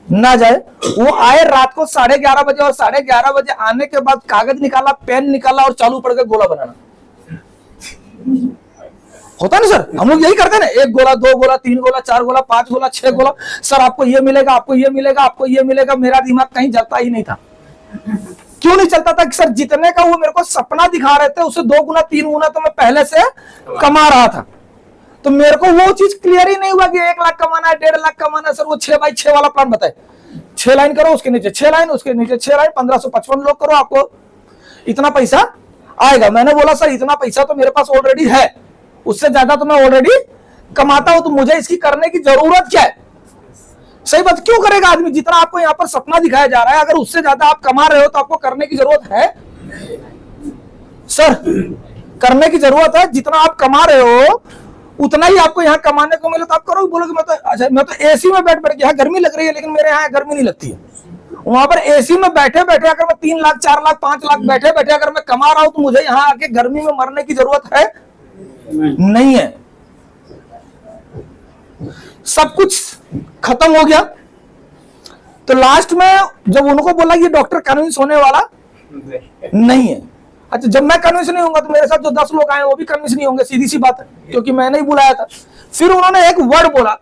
ना जाए। वो आए रात को 11:30 बजे, और 11:30 बजे आने के बाद कागज निकाला, पेन निकाला और चालू पड़ गया गोला बनाना। होता ना सर, हम लोग यही करते हैं ना, 1 गोला, 2 गोला, 3 गोला, 4 गोला, 5 गोला, 6 गोला। सर आपको ये मिलेगा, आपको ये मिलेगा, आपको ये मिलेगा। मेरा दिमाग कहीं चलता ही नहीं था। क्यों नहीं चलता था? कि सर जितने का वो मेरे को सपना दिखा रहे थे, उससे 2 गुना 3 गुना तो मैं पहले से कमा रहा था। तो मेरे को वो चीज क्लियर ही नहीं हुआ कि 1 लाख कमाना है, 1.5 लाख कमाना है। सर वो 6x6 वाला प्लान बताए, 6 लाइन करो, उसके नीचे 6 लाइन, उसके नीचे 6 लाइन, 1555 लोग करो, आपको इतना पैसा आएगा। मैंने बोला सर इतना पैसा तो मेरे पास ऑलरेडी है, उससे ज्यादा तो मैं ऑलरेडी कमाता हूं, तो मुझे इसकी करने की जरूरत क्या है? सही बात, क्यों करेगा आदमी? जितना आपको यहाँ पर सपना दिखाया जा रहा है, अगर उससे ज्यादा आप कमा रहे हो तो आपको करने की जरूरत है? सर करने की जरूरत है। जितना आप कमा रहे हो उतना ही आपको यहाँ कमाने को मिले तो आप करोगे। बोलोगे मैं तो, अच्छा मैं तो एसी में बैठ के, यहाँ गर्मी लग रही है, लेकिन मेरे यहाँ गर्मी नहीं लगती है। वहां पर एसी में बैठे बैठे अगर मैं 3 लाख, 4 लाख, 5 लाख बैठे बैठे अगर मैं कमा रहा हूं, तो मुझे यहाँ आके गर्मी में मरने की जरूरत है? नहीं है। सब कुछ खत्म हो गया। तो लास्ट में जब उनको बोला कि डॉक्टर कन्विंस होने वाला नहीं है। अच्छा, जब मैं कन्विंस नहीं होऊंगा तो मेरे साथ जो 10 लोग आए वो भी कन्विंस नहीं होंगे, सीधी सी बात है, क्योंकि मैंने ही बुलाया था। फिर उन्होंने एक वर्ड बोला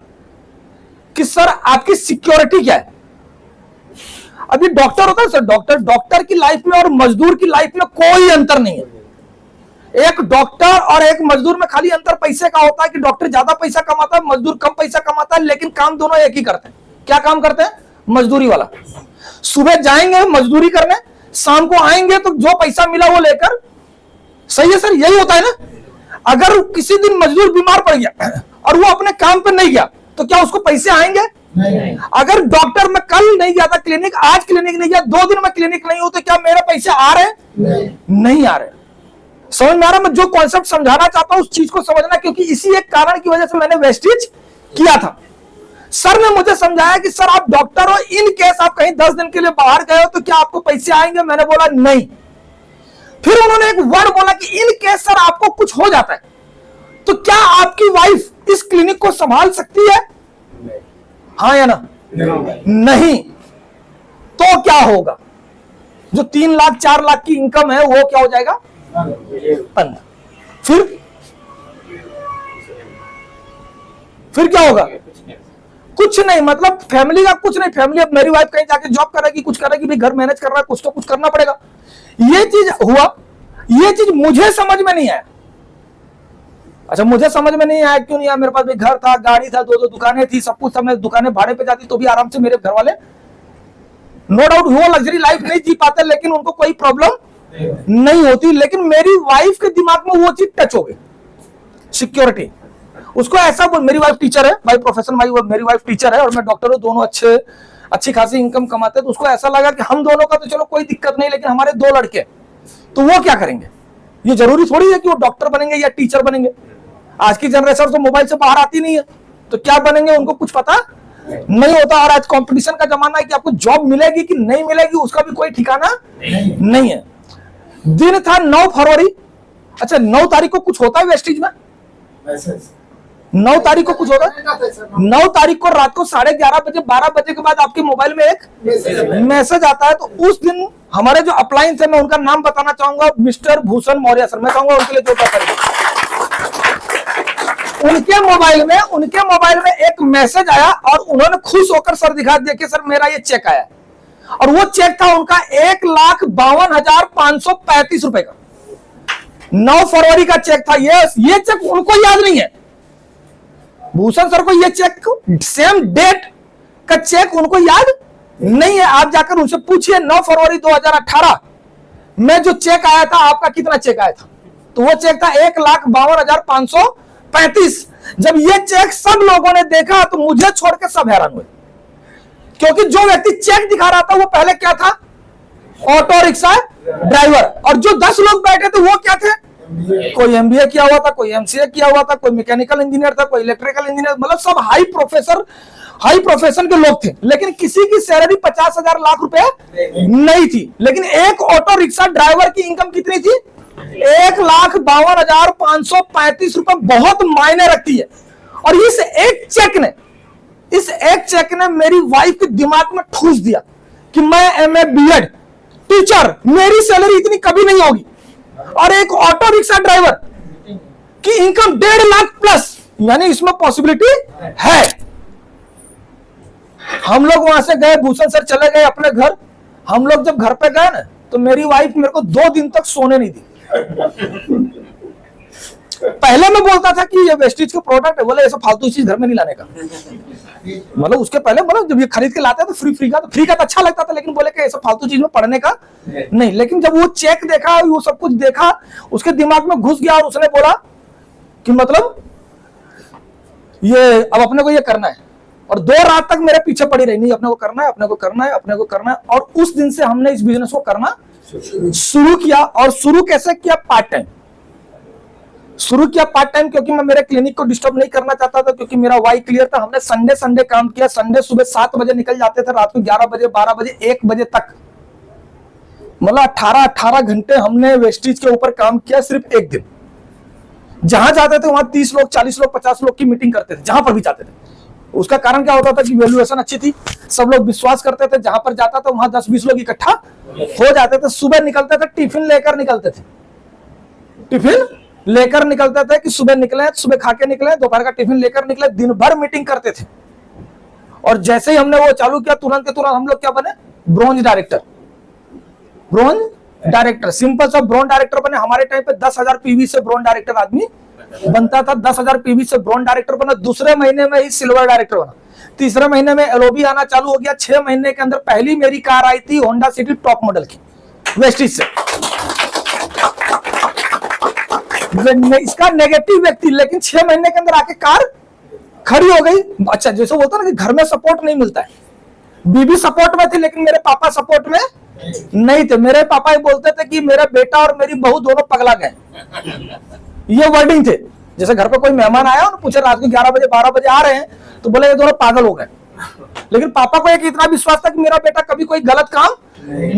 कि सर आपकी सिक्योरिटी क्या है? अभी डॉक्टर होता है सर, डॉक्टर की लाइफ में और मजदूर की लाइफ में कोई अंतर नहीं है। एक डॉक्टर और एक मजदूर में खाली अंतर पैसे का होता है कि डॉक्टर ज्यादा पैसा कमाता है, मजदूर कम पैसा कमाता है, लेकिन काम दोनों एक ही करते हैं। क्या काम करते हैं? मजदूरी वाला। सुबह जाएंगे मजदूरी करने, शाम को आएंगे तो जो पैसा मिला वो लेकर। सही है सर, यही होता है ना। अगर किसी दिन मजदूर बीमार पड़ गया और वो अपने काम पे नहीं गया तो क्या उसको पैसे आएंगे? नहीं। अगर डॉक्टर मैं कल नहीं गया था क्लिनिक, आज क्लिनिक नहीं गया, 2 दिन में क्लिनिक नहीं हो, तो क्या मेरे पैसे आ रहे? नहीं आ रहे। समझ में आ रहा? मैं जो कॉन्सेप्ट समझाना चाहता हूं उस चीज को समझना, क्योंकि इसी एक कारण की वजह से मैंने वेस्टेज किया था। सर ने मुझे समझाया कि सर आप डॉक्टर हो, इन केस आप कहीं 10 दिन के लिए बाहर गए हो तो क्या आपको पैसे आएंगे? मैंने बोला नहीं। फिर उन्होंने एक वर्ड बोला कि इन केस सर आपको कुछ हो जाता है तो क्या आपकी वाइफ इस क्लिनिक को संभाल सकती है? हाँ या ना? नहीं। तो क्या होगा? जो 3 लाख 4 लाख की इनकम है वो क्या हो जाएगा? बंद। फिर क्या होगा? कुछ नहीं। मतलब फैमिली का कुछ नहीं। फैमिली, अब मेरी वाइफ कहीं जाके जॉब करेगी, कुछ करेगी, भी घर मैनेज कर रहा है, कुछ तो कुछ करना पड़ेगा। ये चीज हुआ, ये चीज मुझे समझ में नहीं आया। अच्छा, मुझे समझ में नहीं आया, क्यों नहीं आया? मेरे पास भी घर था, गाड़ी था, 2 दुकानें थी, सब कुछ था। मैं दुकानें भाड़े पे जाती तो भी आराम से मेरे घर वाले, नो डाउट वो लग्जरी लाइफ नहीं जी पाते, लेकिन उनको कोई प्रॉब्लम नहीं होती। लेकिन मेरी वाइफ के दिमाग में वो चीज टच हो गई, सिक्योरिटी। उसको ऐसा बोल, मेरी वाइफ टीचर है, बाय प्रोफेशन मेरी वाइफ टीचर है और मैं डॉक्टर हूं, दोनों अच्छे अच्छी खासी इनकम कमाते हैं, तो उसको ऐसा लगा कि हम दोनों का तो चलो कोई दिक्कत नहीं, लेकिन हमारे 2 लड़के, तो वो क्या करेंगे? ये जरूरी थोड़ी है कि वो डॉक्टर बनेंगे या टीचर बनेंगे। आज की जनरेशन तो मोबाइल से बाहर आती नहीं है, तो क्या बनेंगे उनको कुछ पता नहीं होता। और आज कंपटीशन का जमाना है कि आपको जॉब मिलेगी कि नहीं मिलेगी उसका भी कोई ठिकाना नहीं है। दिन था 9 फरवरी। अच्छा, 9 तारीख को कुछ होता है वेस्टिज में? 9 तारीख को कुछ होगा? 9 तारीख को रात को 11:30 बजे 12 बजे के बाद आपके मोबाइल में एक मैसेज आता है। तो उस दिन हमारे जो अपलाइन थे, मैं उनका नाम बताना चाहूंगा, मिस्टर भूषण मौर्य सर। मैं चाहूंगा उनके लिए जो करेंगे। उनके मोबाइल में एक मैसेज आया और उन्होंने खुश होकर सर दिखा दिया कि सर मेरा ये चेक आया। और वो चेक था उनका 1,52,535 रुपए का। 9 फरवरी का चेक था। ये चेक उनको याद नहीं है, भूषण सर को ये चेक, सेम डेट का चेक उनको याद नहीं है। आप जाकर उनसे पूछिए 9 फरवरी 2018 में जो चेक आया था, आपका कितना चेक आया था? तो वो चेक था 1,52,535। जब ये चेक सब लोगों ने देखा तो मुझे छोड़ के सब हैरान हुए, क्योंकि जो व्यक्ति चेक दिखा रहा था वो पहले क्या था? Auto rickshaw driver. और जो 10 लोग बैठे थे वो क्या थे? कोई एमबीए किया हुआ था, कोई एमसीए किया हुआ था, कोई मैकेनिकल इंजीनियर था, कोई इलेक्ट्रिकल इंजीनियर, मतलब सब हाई प्रोफेशन के लोग थे। लेकिन किसी की सैलरी 50,000 लाख रुपए नहीं थी। लेकिन एक ऑटो रिक्शा ड्राइवर की इनकम कितनी थी? 1,52,535 रुपए। बहुत मायने रखती है। और इस एक चेक ने मेरी वाइफ के दिमाग में ठूस दिया कि मैं एमए बीएड टीचर, मेरी सैलरी इतनी कभी नहीं होगी। और एक ऑटो रिक्शा ड्राइवर की इनकम 1.5 लाख प्लस, यानी इसमें पॉसिबिलिटी है। हम लोग वहां से गए, भूषण सर चले गए अपने घर। हम लोग जब घर पे गए ना, तो मेरी वाइफ मेरे को 2 दिन तक सोने नहीं दी। पहले मैं बोलता था कि ये वेस्टिज का प्रोडक्ट है, बोले ऐसा फालतू चीज घर में नहीं लाने का। मतलब उसके पहले, मतलब जब ये खरीद के लाते तो फ्री का तो अच्छा लगता था, लेकिन बोले कि ऐसा फालतू चीज में पढ़ने का नहीं। लेकिन जब वो चेक देखा, वो सब कुछ देखा, उसके दिमाग में घुस गया और उसने बोला कि मतलब ये अब अपने को ये करना है। और 2 रात तक मेरे पीछे पड़ी रही, नहीं अपने को करना है, अपने को करना है, अपने को करना है। और उस दिन से हमने इस बिजनेस को करना शुरू किया। और शुरू कैसे किया? पार्ट टाइम शुरू किया, पार्ट टाइम, क्योंकि मैं मेरे क्लिनिक को डिस्टर्ब नहीं करना चाहता था, क्योंकि मेरा वाई क्लियर था। हमने संडे काम किया। संडे सुबह 7 बजे निकल जाते थे, रात को 11 बजे 12 बजे 1 बजे तक, मतलब 18 घंटे हमने वेस्टिज के ऊपर काम किया। सिर्फ एक दिन जहां जाते थे वहां 30 लोग 40 लोग 50 लोग की मीटिंग करते थे, जहां पर भी जाते थे। उसका कारण क्या होता था कि वैल्यूएशन अच्छी थी, सब लोग विश्वास करते थे। जहां पर जाता था वहां 10-20 लोग इकट्ठा हो जाते थे। सुबह निकलते थे, टिफिन लेकर निकलते थे कि सुबह निकले, सुबह खा के निकले, दोपहर का टिफिन लेकर निकले, दिन भर मीटिंग करते थे। और जैसे ही हमने वो चालू किया, तुरंत के तुरंत हम लोग क्या बने? Bronze director. सिंपल सा ब्रोंज डायरेक्टर बने। हमारे टाइम पे 10,000 पीवी से ब्रोंज डायरेक्टर आदमी बनता था। 10,000 पीवी से ब्रोंज डायरेक्टर बना। दूसरे महीने में ही सिल्वर डायरेक्टर बना। तीसरे महीने में एलओबी आना चालू हो गया। 6 महीने के अंदर पहली मेरी कार आई थी होंडा सिटी टॉप मॉडल की, वेस्टिज से। इसका नेगेटिव व्यक्ति, लेकिन 6 महीने के अंदर आके कार खड़ी हो गई। अच्छा, जैसे बोलता ना कि घर में सपोर्ट नहीं मिलता है, बीबी सपोर्ट में थी लेकिन मेरे पापा सपोर्ट में नहीं थे। मेरे पापा ही बोलते थे कि मेरा बेटा और मेरी बहू दोनों पगला गए, ये वर्डिंग थे। जैसे घर पे कोई मेहमान आया और पूछे रात को 11 बजे 12 बजे आ रहे हैं, तो बोले ये दोनों पागल हो गए। लेकिन पापा को एक इतना विश्वास था कि मेरा बेटा कभी कोई गलत काम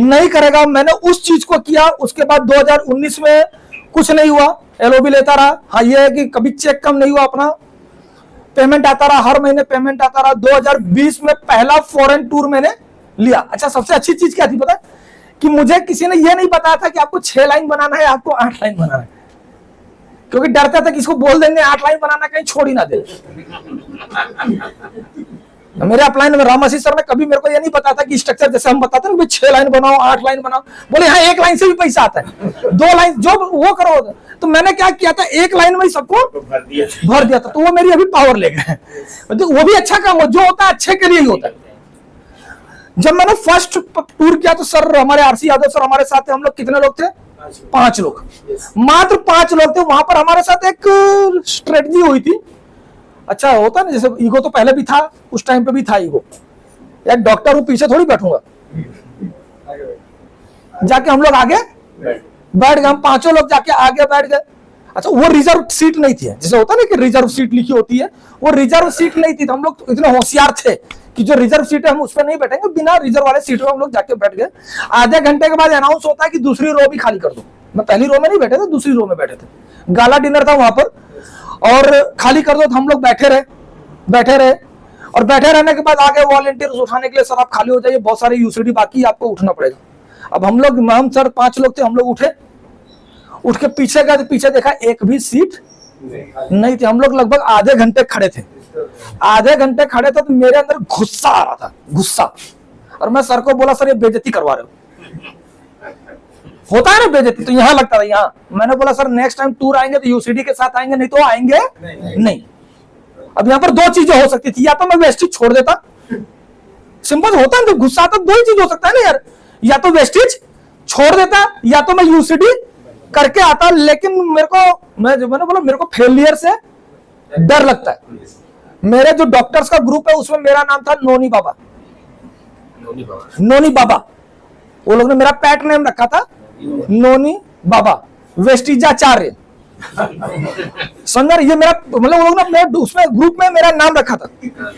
नहीं करेगा। मैंने उस चीज को किया। उसके बाद 2019 में कुछ नहीं हुआ, एलओबी लेता रहा। हाँ, ये है कि कभी चेक कम नहीं हुआ, अपना पेमेंट आता रहा, हर महीने पेमेंट आता रहा। 2020 में पहला फॉरेन टूर मैंने लिया। अच्छा, सबसे अच्छी चीज क्या थी पता है? कि मुझे किसी ने ये नहीं बताया था कि आपको 6 लाइन बनाना है, आपको 8 लाइन बनाना है, क्योंकि डरता था कि इसको बोल देंगे 8 लाइन बनाना, कहीं छोड़ ही ना दे। मेरे अपलाइन में रामसी सर ने कभी मेरे को ये नहीं बताया था कि स्ट्रक्चर जैसे हम बताते हैं 6 लाइन बनाओ 8 लाइन बनाओ। बोले हाँ, 1 लाइन से भी पैसा आता है, 2 लाइन जो वो करो। तो मैंने क्या किया था, 1 लाइन में ही सबको भर दिया था। तो वो मेरी अभी पावर ले गए। तो वो भी अच्छा काम हो, जो होता है अच्छे के लिए ही होता है। जब मैंने फर्स्ट टूर किया तो सर हमारे आरसी यादव सर हमारे साथ थे। हम लोग कितने लोग थे? 5 लोग, मात्र 5 लोग थे। वहां पर हमारे साथ एक स्ट्रेटजी हुई थी। अच्छा, होता ना जैसे ईगो तो पहले भी था, उस टाइम पे भी था ईगो। या डॉक्टर हूं, पीछे थोड़ी बैठूंगा। जाके हम लोग आगे बैठ गए, हम पांचों लोग जाके आगे बैठ गए। अच्छा, वो रिजर्व सीट नहीं थी, जैसे होता है ना कि रिजर्व सीट लिखी होती है, वो रिजर्व सीट नहीं थी। तो हम लोग इतने होशियार थे कि जो रिजर्व सीट है हम उस पर नहीं बैठेंगे, बिना रिजर्व वाले सीट में हम लोग जाके बैठ गए। आधे घंटे के बाद अनाउंस होता है कि दूसरी रो भी खाली कर दो। मैं पहली रो में नहीं बैठे थे, दूसरी रो में बैठे थे, गाला डिनर था वहां पर, और खाली कर दो। तो हम लोग बैठे रहे और बैठे रहने के बाद आगे वॉलंटियर्स उठाने के लिए, सर आप खाली हो जाइए, बहुत सारे यूसीडी बाकी, आपको उठना पड़ेगा। अब हम सर 5 लोग थे, हम लोग उठ के पीछे गए, तो पीछे देखा एक भी सीट नहीं थी। हम लोग लगभग आधे घंटे खड़े थे तो मेरे अंदर गुस्सा आ रहा था, गुस्सा। और मैं सर को बोला, सर ये बेइज्जती करवा रहे हो। होता है ना बेइज्जती, तो यहां लगता था, यहाँ मैंने बोला सर नेक्स्ट टाइम टूर आएंगे तो यूसीडी के साथ आएंगे, नहीं तो आएंगे नहीं। अब यहाँ पर 2 चीजें हो सकती थी, या तो मैं वेस्टेज छोड़ देता, सिंपल होता है, तो गुस्सा आता, 2 ही चीज हो सकता है ना यार, या तो वेस्टेज छोड़ देता या तो मैं यूसीडी करके आता। लेकिन मैंने बोला मेरे को फेलियर से डर लगता है। मेरे जो डॉक्टर्स का ग्रुप है उसमें मेरा नाम था नोनी बाबा। वो लोग ने मेरा पैट नेम रखा था नोनी बाबा वेस्टिजाचार्य। समझ, ये मेरा मतलब, वो लोग ने उसमें ग्रुप में मेरा नाम रखा था,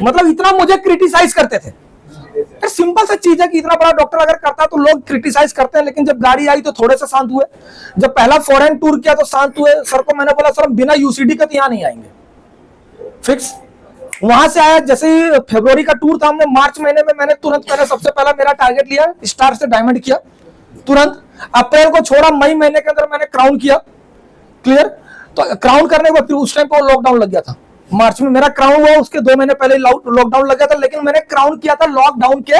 मतलब इतना मुझे क्रिटिसाइज करते थे। सिंपल सा चीज है कि इतना बड़ा डॉक्टर अगर करता तो लोग क्रिटिसाइज करते हैं, लेकिन जब गाड़ी आई तो थोड़े से शांत हुए। जब पहला फॉरेन टूर किया तो शांत हुए। सर को मैंने बोला सर हम बिना यूसीडी के तो यहाँ नहीं आएंगे, फिक्स। वहां से आया, जैसे ही फरवरी का टूर था, हमने मार्च महीने में, मैंने सबसे पहला मेरा टारगेट लिया, स्टार से डायमंड किया तुरंत। अप्रैल को छोड़ा, मई महीने के अंदर मैंने क्राउन किया, क्लियर। तो क्राउन करने के बाद फिर उस टाइम पर लॉकडाउन लग गया था, मार्च में मेरा क्राउन हुआ, उसके 2 महीने पहले लॉकडाउन लग गया था। लेकिन मैंने क्राउन किया था लॉकडाउन के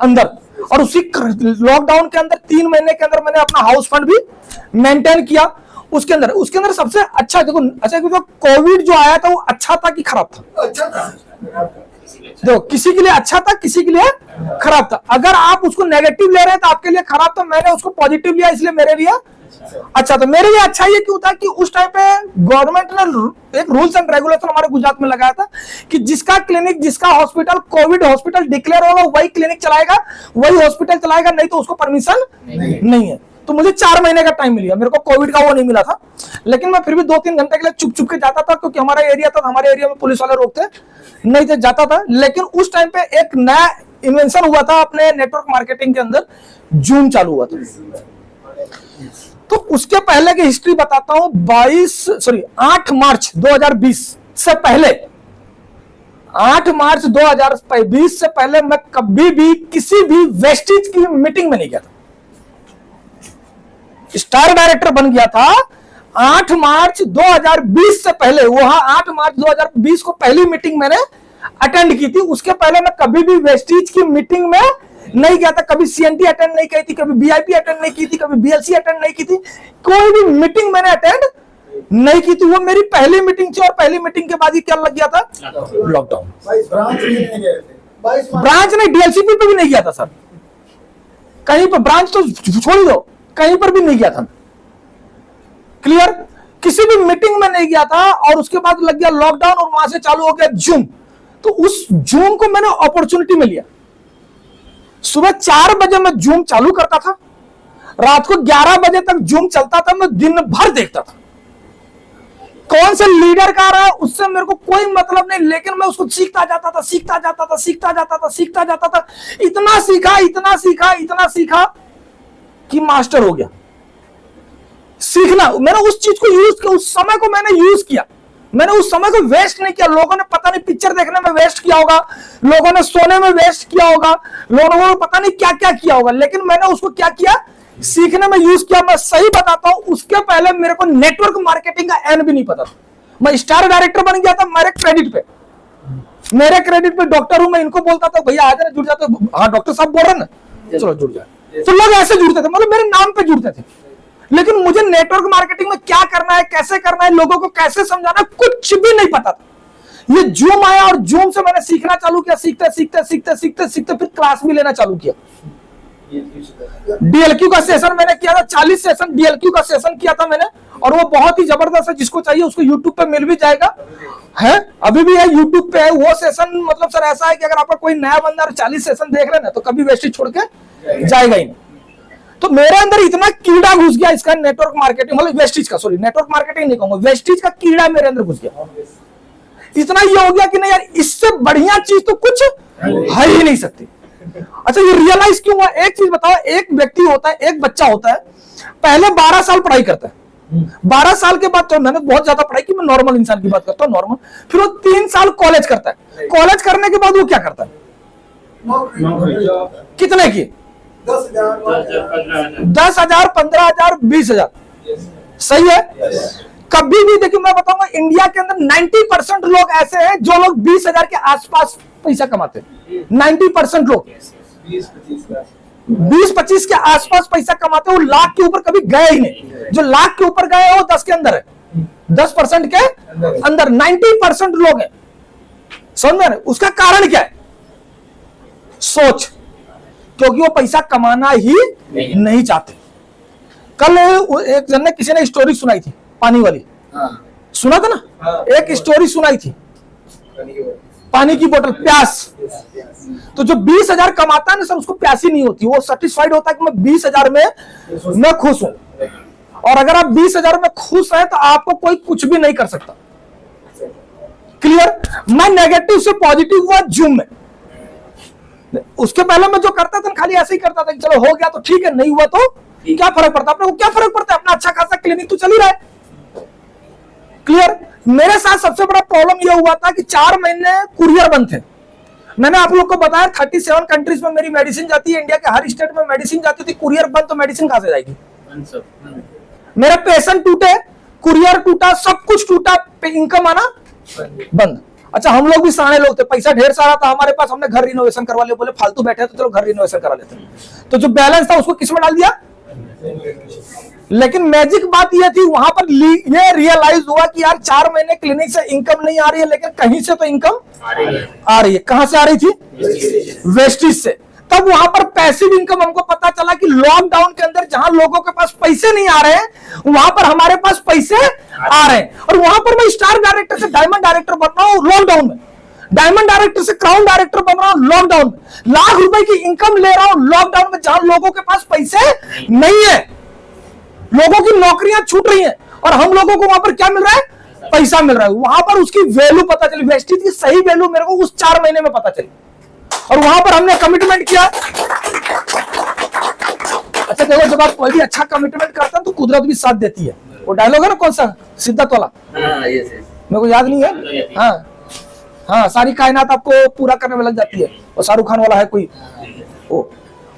अंदर, और उसी लॉकडाउन के अंदर 3 महीने के अंदर मैंने अपना हाउस फंड भी मेंटेन किया। उसके अंदर सबसे अच्छा, देखो अच्छा, कोविड जो आया था वो अच्छा था कि खराब था? अच्छा था। देखो, किसी के लिए अच्छा था, किसी के लिए खराब था। अगर आप उसको नेगेटिव ले रहे हैं तो आपके लिए खराब था, मैंने उसको पॉजिटिव लिया, इसलिए मेरे लिए अच्छा। तो मेरे लिए अच्छा ये क्यों था कि उस टाइम पे गवर्नमेंट ने एक रूल्स एंड रेगुलेशन हमारे गुजरात में लगाया था कि जिसका क्लिनिक, जिसका हॉस्पिटल कोविड हॉस्पिटल डिक्लेयर होगा वही क्लिनिक चलाएगा, वही हॉस्पिटल चलाएगा, नहीं तो उसको परमिशन नहीं है। तो मुझे 4 महीने का टाइम मिल गया, मेरे को कोविड का वो नहीं मिला था। लेकिन मैं फिर भी 2-3 घंटे के लिए चुप के जाता था, क्योंकि हमारा एरिया था, हमारे एरिया में पुलिस वाले रोकते नहीं थे, जाता था। लेकिन उस टाइम पे एक नया इन्वेंशन हुआ था अपने नेटवर्क मार्केटिंग के अंदर, जूम चालू हुआ था। तो उसके पहले की हिस्ट्री बताता हूं। 8 मार्च 2020 से पहले, 8 मार्च 2020 से पहले मैं कभी भी किसी भी वेस्टेज की मीटिंग में नहीं गया था। स्टार डायरेक्टर बन गया था 8 मार्च 2020 से पहले। वहां 8 मार्च 2020 को पहली मीटिंग मैंने अटेंड की थी। उसके पहले मैं कभी भी वेस्टेज की मीटिंग में नहीं गया था, कभी सीएनटी अटेंड नहीं की थी, कभी बीआईपी अटेंड नहीं की थी, कभी बीएलसी अटेंड नहीं की थी, कोई भी मीटिंग मैंने अटेंड नहीं की थी। वो मेरी पहली मीटिंग थी, और पहली मीटिंग के बाद ही क्या लग गया था? लॉकडाउन। ब्रांच नहीं, डीएलसीपी पे भी नहीं गया था सर, कहीं पर, ब्रांच तो छोड़ दो, कहीं पर भी नहीं गया था, क्लियर। किसी भी मीटिंग में नहीं गया था। और उसके बाद लग गया लॉकडाउन, और वहां से चालू हो गया जूम। तो उस जूम को मैंने अपॉर्चुनिटी में लिया। सुबह 4 बजे मैं जूम चालू करता था, रात को 11 बजे तक जूम चलता था, मैं दिन भर देखता था। कौन से लीडर का रहा है उससे मेरे को कोई मतलब नहीं, लेकिन मैं उसको सीखता जाता था। इतना सीखा कि मास्टर हो गया। सीखना, मैंने उस चीज को यूज किया, उस समय को मैंने यूज किया, मैंने उस समय को वेस्ट नहीं किया। लोगों ने पता नहीं पिक्चर देखने में वेस्ट किया होगा, लोगों ने सोने में वेस्ट किया होगा, लोगों ने पता नहीं क्या क्या किया होगा, लेकिन मैंने उसको क्या किया? सीखने में यूज किया। मैं सही बताता हूं, उसके पहले मेरे को नेटवर्क मार्केटिंग का एन भी नहीं पता था। मैं स्टार डायरेक्टर बन गया था मेरे क्रेडिट पे डॉक्टर हूं। मैं इनको बोलता था भैया आ जाना, जुड़ जाते। हाँ डॉक्टर साहब बोल रहे ना, चलो जुड़ जाए। तो लोग ऐसे जुड़ते थे, मतलब मेरे नाम पे जुड़ते थे। लेकिन मुझे नेटवर्क मार्केटिंग में क्या करना है, कैसे करना है, लोगों को कैसे समझाना, कुछ भी नहीं पता था। ये जूम आया और जूम से मैंने सीखना चालू किया। सीखते फिर क्लास भी लेना चालू किया। डीएलक्यू का सेशन मैंने किया था, 40 सेशन डीएलक्यू का सेशन किया था मैंने, और वो बहुत ही जबरदस्त है। जिसको चाहिए उसको यूट्यूब पे मिल भी जाएगा, है अभी भी है यूट्यूब पे है वो सेशन। मतलब सर ऐसा है कि अगर आपका कोई नया बंदा 40 सेशन देख रहे हैं ना तो कभी वेस्टेज छोड़ के जाएगा ही नहीं। तो मेरे अंदर इतना कीड़ा घुस गया इसका, नेटवर्क मार्केटिंग, मतलब वेस्टेज का, सॉरी नेटवर्क मार्केटिंग नहीं कहूंगा, वेस्टेज का कीड़ा मेरे अंदर घुस गया। इतना ये हो गया कि नहीं यार, इससे बढ़िया चीज तो कुछ है ही नहीं सकती। अच्छा ये रियलाइज क्यों हुआ? एक चीज बताओ, एक व्यक्ति होता है, एक बच्चा होता है, पहले 12 साल पढ़ाई करता है, 12 साल के बाद, तो मैंने बहुत ज्यादा पढ़ाई की, मैं नॉर्मल इंसान की बात करता हूँ, नॉर्मल। फिर वो 3 साल कॉलेज करता है, कॉलेज करने के बाद वो क्या करता है? कितने की? 10,000, 15,000, 20,000, सही है। कभी भी देखिए मैं बताऊंगा, इंडिया के अंदर 90% लोग ऐसे हैं जो लोग 20,000 के आसपास पैसा कमाते हैं। 90% लोग 20-25 के आसपास पैसा कमाते हैं, वो लाख के ऊपर कभी गए ही नहीं। जो लाख के ऊपर गए वो 10 के अंदर है, 10% के अंदर 90% लोग हैं। समझ में? उसका कारण क्या है? सोच, क्योंकि वो पैसा कमाना ही नहीं चाहते। कल एक जन ने, किसी ने स्टोरी सुनाई थी, पानी वाली, सुना था ना? एक स्टोरी सुनाई थी, पानी की बोतल, प्यास। तो जो 20,000 कमाता है ना सर, उसको प्यास ही नहीं होती, वो सेटिस्फाइड होता है कि मैं 20,000 में मैं खुश हूं। और अगर आप 20,000 में खुश हैं तो आपको कोई कुछ भी नहीं कर सकता। क्लियर? मैं नेगेटिव से पॉजिटिव हुआ जूम में। उसके पहले मैं जो करता था खाली ऐसे ही करता था कि चलो हो गया तो ठीक है, नहीं हुआ तो क्या फर्क पड़ता है? अपने को क्या फर्क पड़ता है? अपना अच्छा खासा क्लिनिक तो चल ही रहा है। क्लियर? मेरे साथ सबसे बड़ा प्रॉब्लम यह हुआ था कि 4 महीने कुरियर बंद थे। मैंने आप लोग को बताया 37 कंट्रीज में मेरी मेडिसिन जाती है, इंडिया के हर स्टेट में मेडिसिन जाती थी। कुरियर बंद तो मेडिसिन कहां से जाएगी? मेरा पेशेंट टूटे, कुरियर टूटा, सब कुछ टूटा, इनकम आना बंद। अच्छा हम लोग भी सारे लोग थे, पैसा ढेर सारा था हमारे पास, हमने घर रिनोवेशन करवा लिया। बोले फालतू बैठे तो चलो घर रिनोवेशन करा लेते हैं। तो जो बैलेंस था उसको किसमें डाल दिया? लेकिन मैजिक बात यह थी, वहां पर ये रियलाइज हुआ कि यार 4 महीने क्लिनिक से इनकम नहीं आ रही है, लेकिन कहीं से तो इनकम आ रही है। कहां से आ रही थी? वेस्टेज से। तब वहां पर पैसिव इनकम हमको पता चला कि लॉकडाउन के अंदर जहां लोगों के पास पैसे नहीं आ रहे हैं, वहां पर हमारे पास पैसे आ रहे हैं। और वहां पर मैं स्टार डायरेक्टर से डायमंड डायरेक्टर बन रहा हूं लॉकडाउन में, डायमंड डायरेक्टर से क्राउन डायरेक्टर बन रहा हूं लॉकडाउन में, लाख रुपए की इनकम ले रहा हूं लॉकडाउन में, जहां लोगों के पास पैसे नहीं है, लोगों की नौकरियां छूट रही हैं, और हम लोगों को वहां पर क्या मिल रहा है? पैसा मिल रहा है। वहां पर उसकी वैल्यू पता चली, वेस्टेज की सही वैल्यू मेरे को उस 4 महीने में पता चली, और वहां पर हमने कमिटमेंट किया। अच्छा देखो, जब आप कोई भी अच्छा कमिटमेंट करते हैं तो कुदरत भी साथ देती है। वो डायलॉग है ना, कौन सा, सिद्धार्थ वाला, मेरे को याद नहीं है। हाँ, सारी कायनात आपको पूरा करने में लग जाती है, और शाहरुख खान वाला है कोई, वो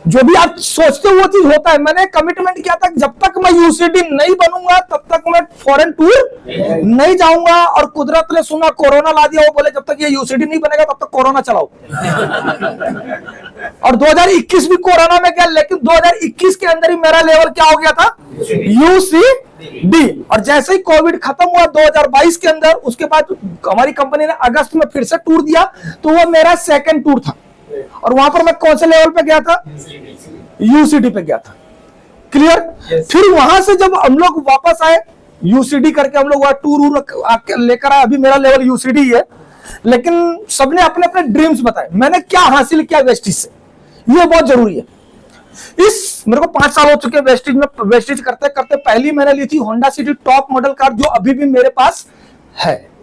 जो भी आप सोचते हो वो चीज होता है। मैंने कमिटमेंट किया था जब तक मैं यूसीडी नहीं बनूंगा तब तक मैं फॉरेन टूर नहीं जाऊंगा, और कुदरत ने सुना, कोरोना ला दिया। वो बोले जब तक ये यूसीडी नहीं बनेगा तब तक कोरोना चलाओ। और 2021 भी कोरोना में गया, लेकिन 2021 के अंदर ही मेरा लेवल क्या हो गया था? यूसीडी। और जैसे ही कोविड खत्म हुआ 2022 के अंदर, उसके बाद हमारी कंपनी ने अगस्त में फिर से टूर दिया, तो वो मेरा सेकंड टूर था। और वहां पर मैं कौन से लेवल पे गया था? यूसीडी पे गया था। क्लियर? फिर वहां से जब हम लोग वापस आए, यूसीडी करके हम लोग वहां टूर लेकर आए, अभी मेरा लेवल यूसीडी है। लेकिन सबने अपने अपने ड्रीम्स बताए, मैंने क्या हासिल किया वेस्टेज से, ये बहुत जरूरी है। मेरे को 5 साल हो चुके वेस्टेज में, वेस्टेज करते करते। पहली मैंने ली थी Honda city top model car, जो अभी भी मेरे पास है।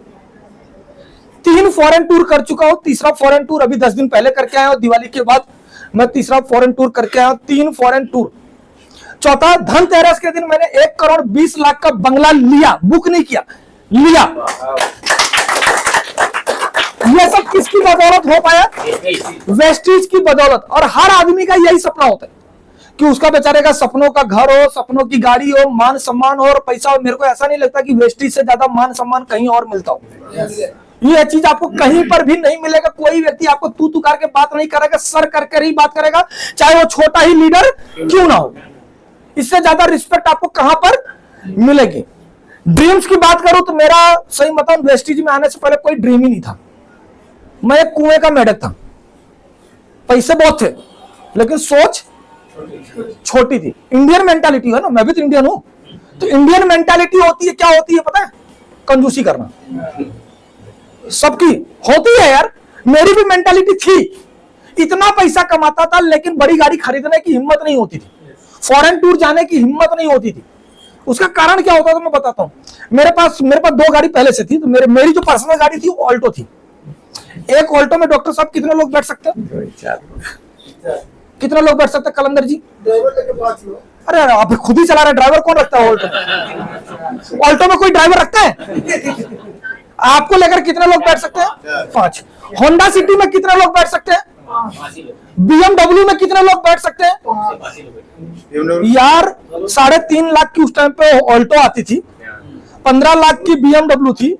3 फॉरेन टूर कर चुका हूं, तीसरा फॉरेन टूर अभी 10 दिन पहले करके आया हूं, दिवाली के बाद मैं तीसरा फॉरेन टूर करके आया हूं, 3 फॉरेन टूर। चौथा, धनतेरस के दिन मैंने 1 करोड़ 20 लाख का बंगला लिया, बुक नहीं किया, लिया। ये सब किसकी बदौलत हो पाया? वेस्टेज की बदौलत। और हर आदमी का यही सपना होता है कि उसका बेचारे का सपनों का घर हो, सपनों की गाड़ी हो, मान सम्मान हो और पैसा हो। मेरे को ऐसा नहीं लगता कि वेस्टेज से ज्यादा मान सम्मान कहीं और मिलता हो। ये चीज आपको कहीं पर भी नहीं मिलेगा। कोई व्यक्ति आपको तू तू करके बात नहीं करेगा, सर करके ही बात करेगा, चाहे वो छोटा ही लीडर क्यों ना हो। इससे ज्यादा रिस्पेक्ट आपको कहां पर मिलेगी? ड्रीम्स की बात करूं तो मेरा सही बताऊं, वेस्टेज में आने से पहले कोई ड्रीम ही नहीं था। मैं एक कुएं का मेढक था, पैसे बहुत थे लेकिन सोच छोटी थी। इंडियन मेंटालिटी है ना, मैं भी तो इंडियन हूं, तो इंडियन मेंटालिटी होती है, क्या होती है पता है? कंजूसी करना। सबकी होती है यार, मेरी भी मेंटालिटी थी। इतना पैसा कमाता था लेकिन बड़ी गाड़ी खरीदने की हिम्मत नहीं होती थी, फॉरेन टूर जाने की हिम्मत नहीं होती थी। उसका कारण क्या होता था मैं बताता हूं। मेरे पास 2 गाड़ी पहले से थी, तो मेरी जो पर्सनल गाड़ी थी वो ऑल्टो थी। एक ऑल्टो में डॉक्टर साहब कितने लोग बैठ सकते हैं? कितने लोग बैठ सकते हैं कलंदर जी? अरे आप खुद ही चला रहे, ड्राइवर कौन रखता है ऑल्टो? ऑल्टो में कोई ड्राइवर रखता है? आपको लेकर कितने लोग बैठ सकते हैं? 5। होंडा सिटी में कितने लोग बैठ सकते हैं? BMW में कितने लोग बैठ सकते हैं? यार 3.5 लाख की उस टाइम पे ऑल्टो आती थी, 15 लाख की BMW थी,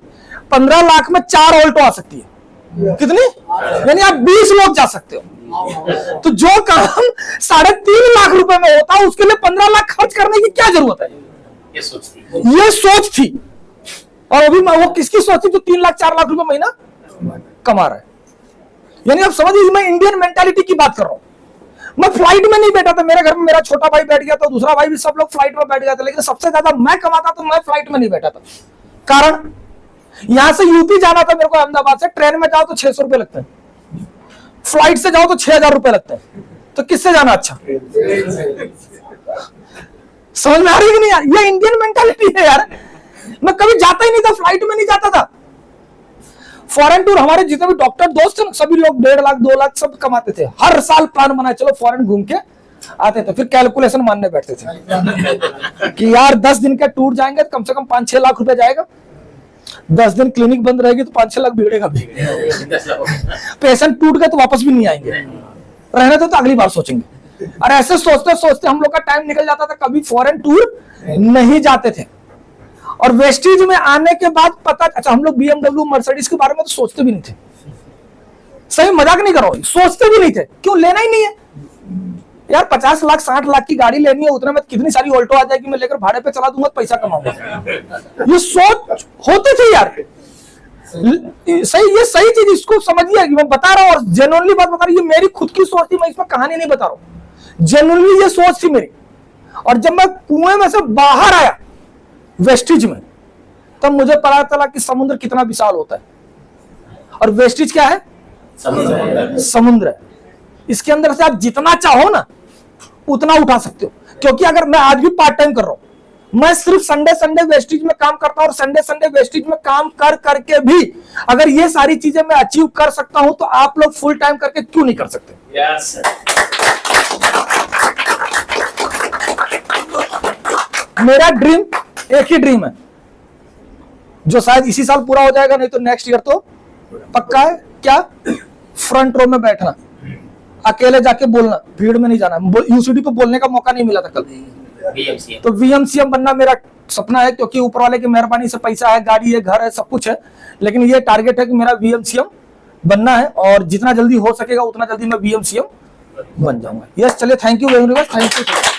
15 लाख में 4 ऑल्टो आ सकती है। कितनी? यानी आप 20 लोग जा सकते हो। तो जो काम 3.5 लाख रुपए में होता है उसके लिए 15 लाख खर्च करने की क्या जरूरत है? ये सोच थी। और अभी वो किसकी सोच थी जो 3 लाख 4 लाख रुपए महीना कमा रहा है? यानी आप समझिए, मैं इंडियन मेंटालिटी की बात कर रहा हूं। मैं फ्लाइट में नहीं बैठा था, मेरे घर में मेरा छोटा भाई बैठ गया था, दूसरा भाई भी, सब लोग फ्लाइट में बैठ गया था, लेकिन सबसे ज्यादा मैं कमाता तो मैं फ्लाइट में नहीं बैठा था। कारण यहां से यूपी जाना था मेरे को अहमदाबाद से, ट्रेन में जाओ तो 600 रुपए लगते हैं, फ्लाइट से जाओ तो 6000 रुपए लगते हैं। तो किससे जाना अच्छा? समझ में आ रही है कि नहीं यार? ये इंडियन मेंटालिटी है यार। मैं कभी जाता ही नहीं था, फ्लाइट में नहीं जाता था। फॉरेन टूर, हमारे जितने भी डॉक्टर दोस्त थे सभी लोग 1.5 लाख 2 लाख सब कमाते थे। हर साल प्लान बनाए चलो फॉरेन घूम के आते थे, फिर कैलकुलेशन मानने बैठते थे कि यार 10 दिन का टूर जाएंगे तो कम से कम 5-6 लाख रुपए जाएगा, 10 दिन क्लिनिक बंद रहेगी तो 5-6 लाख भिड़ेगा भी। पेशेंट टूट गए तो वापस भी नहीं आएंगे, रहने तो अगली बार सोचेंगे। और ऐसे सोचते सोचते हम लोग का टाइम निकल जाता था, कभी फॉरेन टूर नहीं जाते थे। और वेस्टीज में आने के बाद पता, अच्छा हम लोग BMW मर्सिडीज के बारे में तो सोचते भी नहीं थे। सही मजाक नहीं करो, सोचते भी नहीं थे। क्यों? लेना ही नहीं है यार। 50 लाख 60 लाख की गाड़ी लेनी है, उतने में कितनी सारी ऑल्टो आ जाएगी, मैं लेकर भाड़े पे चला दूंगा, पैसा कमाऊंगा। ये सोच होती थी यार। सही, ये सही चीज, इसको समझिए। मैं बता रहा हूँ और जेन्युइनली बात बता रहा हूँ, ये मेरी खुद की सोच थी, मैं इसमें कहानी नहीं बता रहा हूँ, जेन्युइनली ये सोच थी मेरी। और जब मैं कुएं में से बाहर आया वेस्टिज में, तब मुझे पता चला कि समुद्र कितना विशाल होता है। और वेस्टिज क्या है? समुद्र है। इसके अंदर से आप जितना चाहो ना उतना उठा सकते हो। क्योंकि अगर मैं आज भी पार्ट टाइम कर रहा हूं, मैं सिर्फ संडे वेस्टिज में काम करता हूं, और संडे वेस्टिज में काम कर करके भी अगर ये सारी चीजें मैं अचीव कर सकता हूं, तो आप लोग फुल टाइम करके क्यों नहीं कर सकते? yes, मेरा ड्रीम एक ही ड्रीम है जो शायद इसी साल पूरा हो जाएगा, नहीं तो नेक्स्ट ईयर तो पक्का है। क्या? फ्रंट रो में बैठना, अकेले जाके बोलना, भीड़ में नहीं जाना। यूसीडी पे बोलने का मौका नहीं मिला था कल, तो VMCM बनना मेरा सपना है। क्योंकि ऊपर वाले की मेहरबानी से पैसा है, गाड़ी है, घर है, सब कुछ है, लेकिन ये टारगेट है कि मेरा VMCM बनना है। और जितना जल्दी हो सकेगा उतना जल्दी मैं VMCM बन जाऊंगा। यस, चलिए, thank you very much, thank you.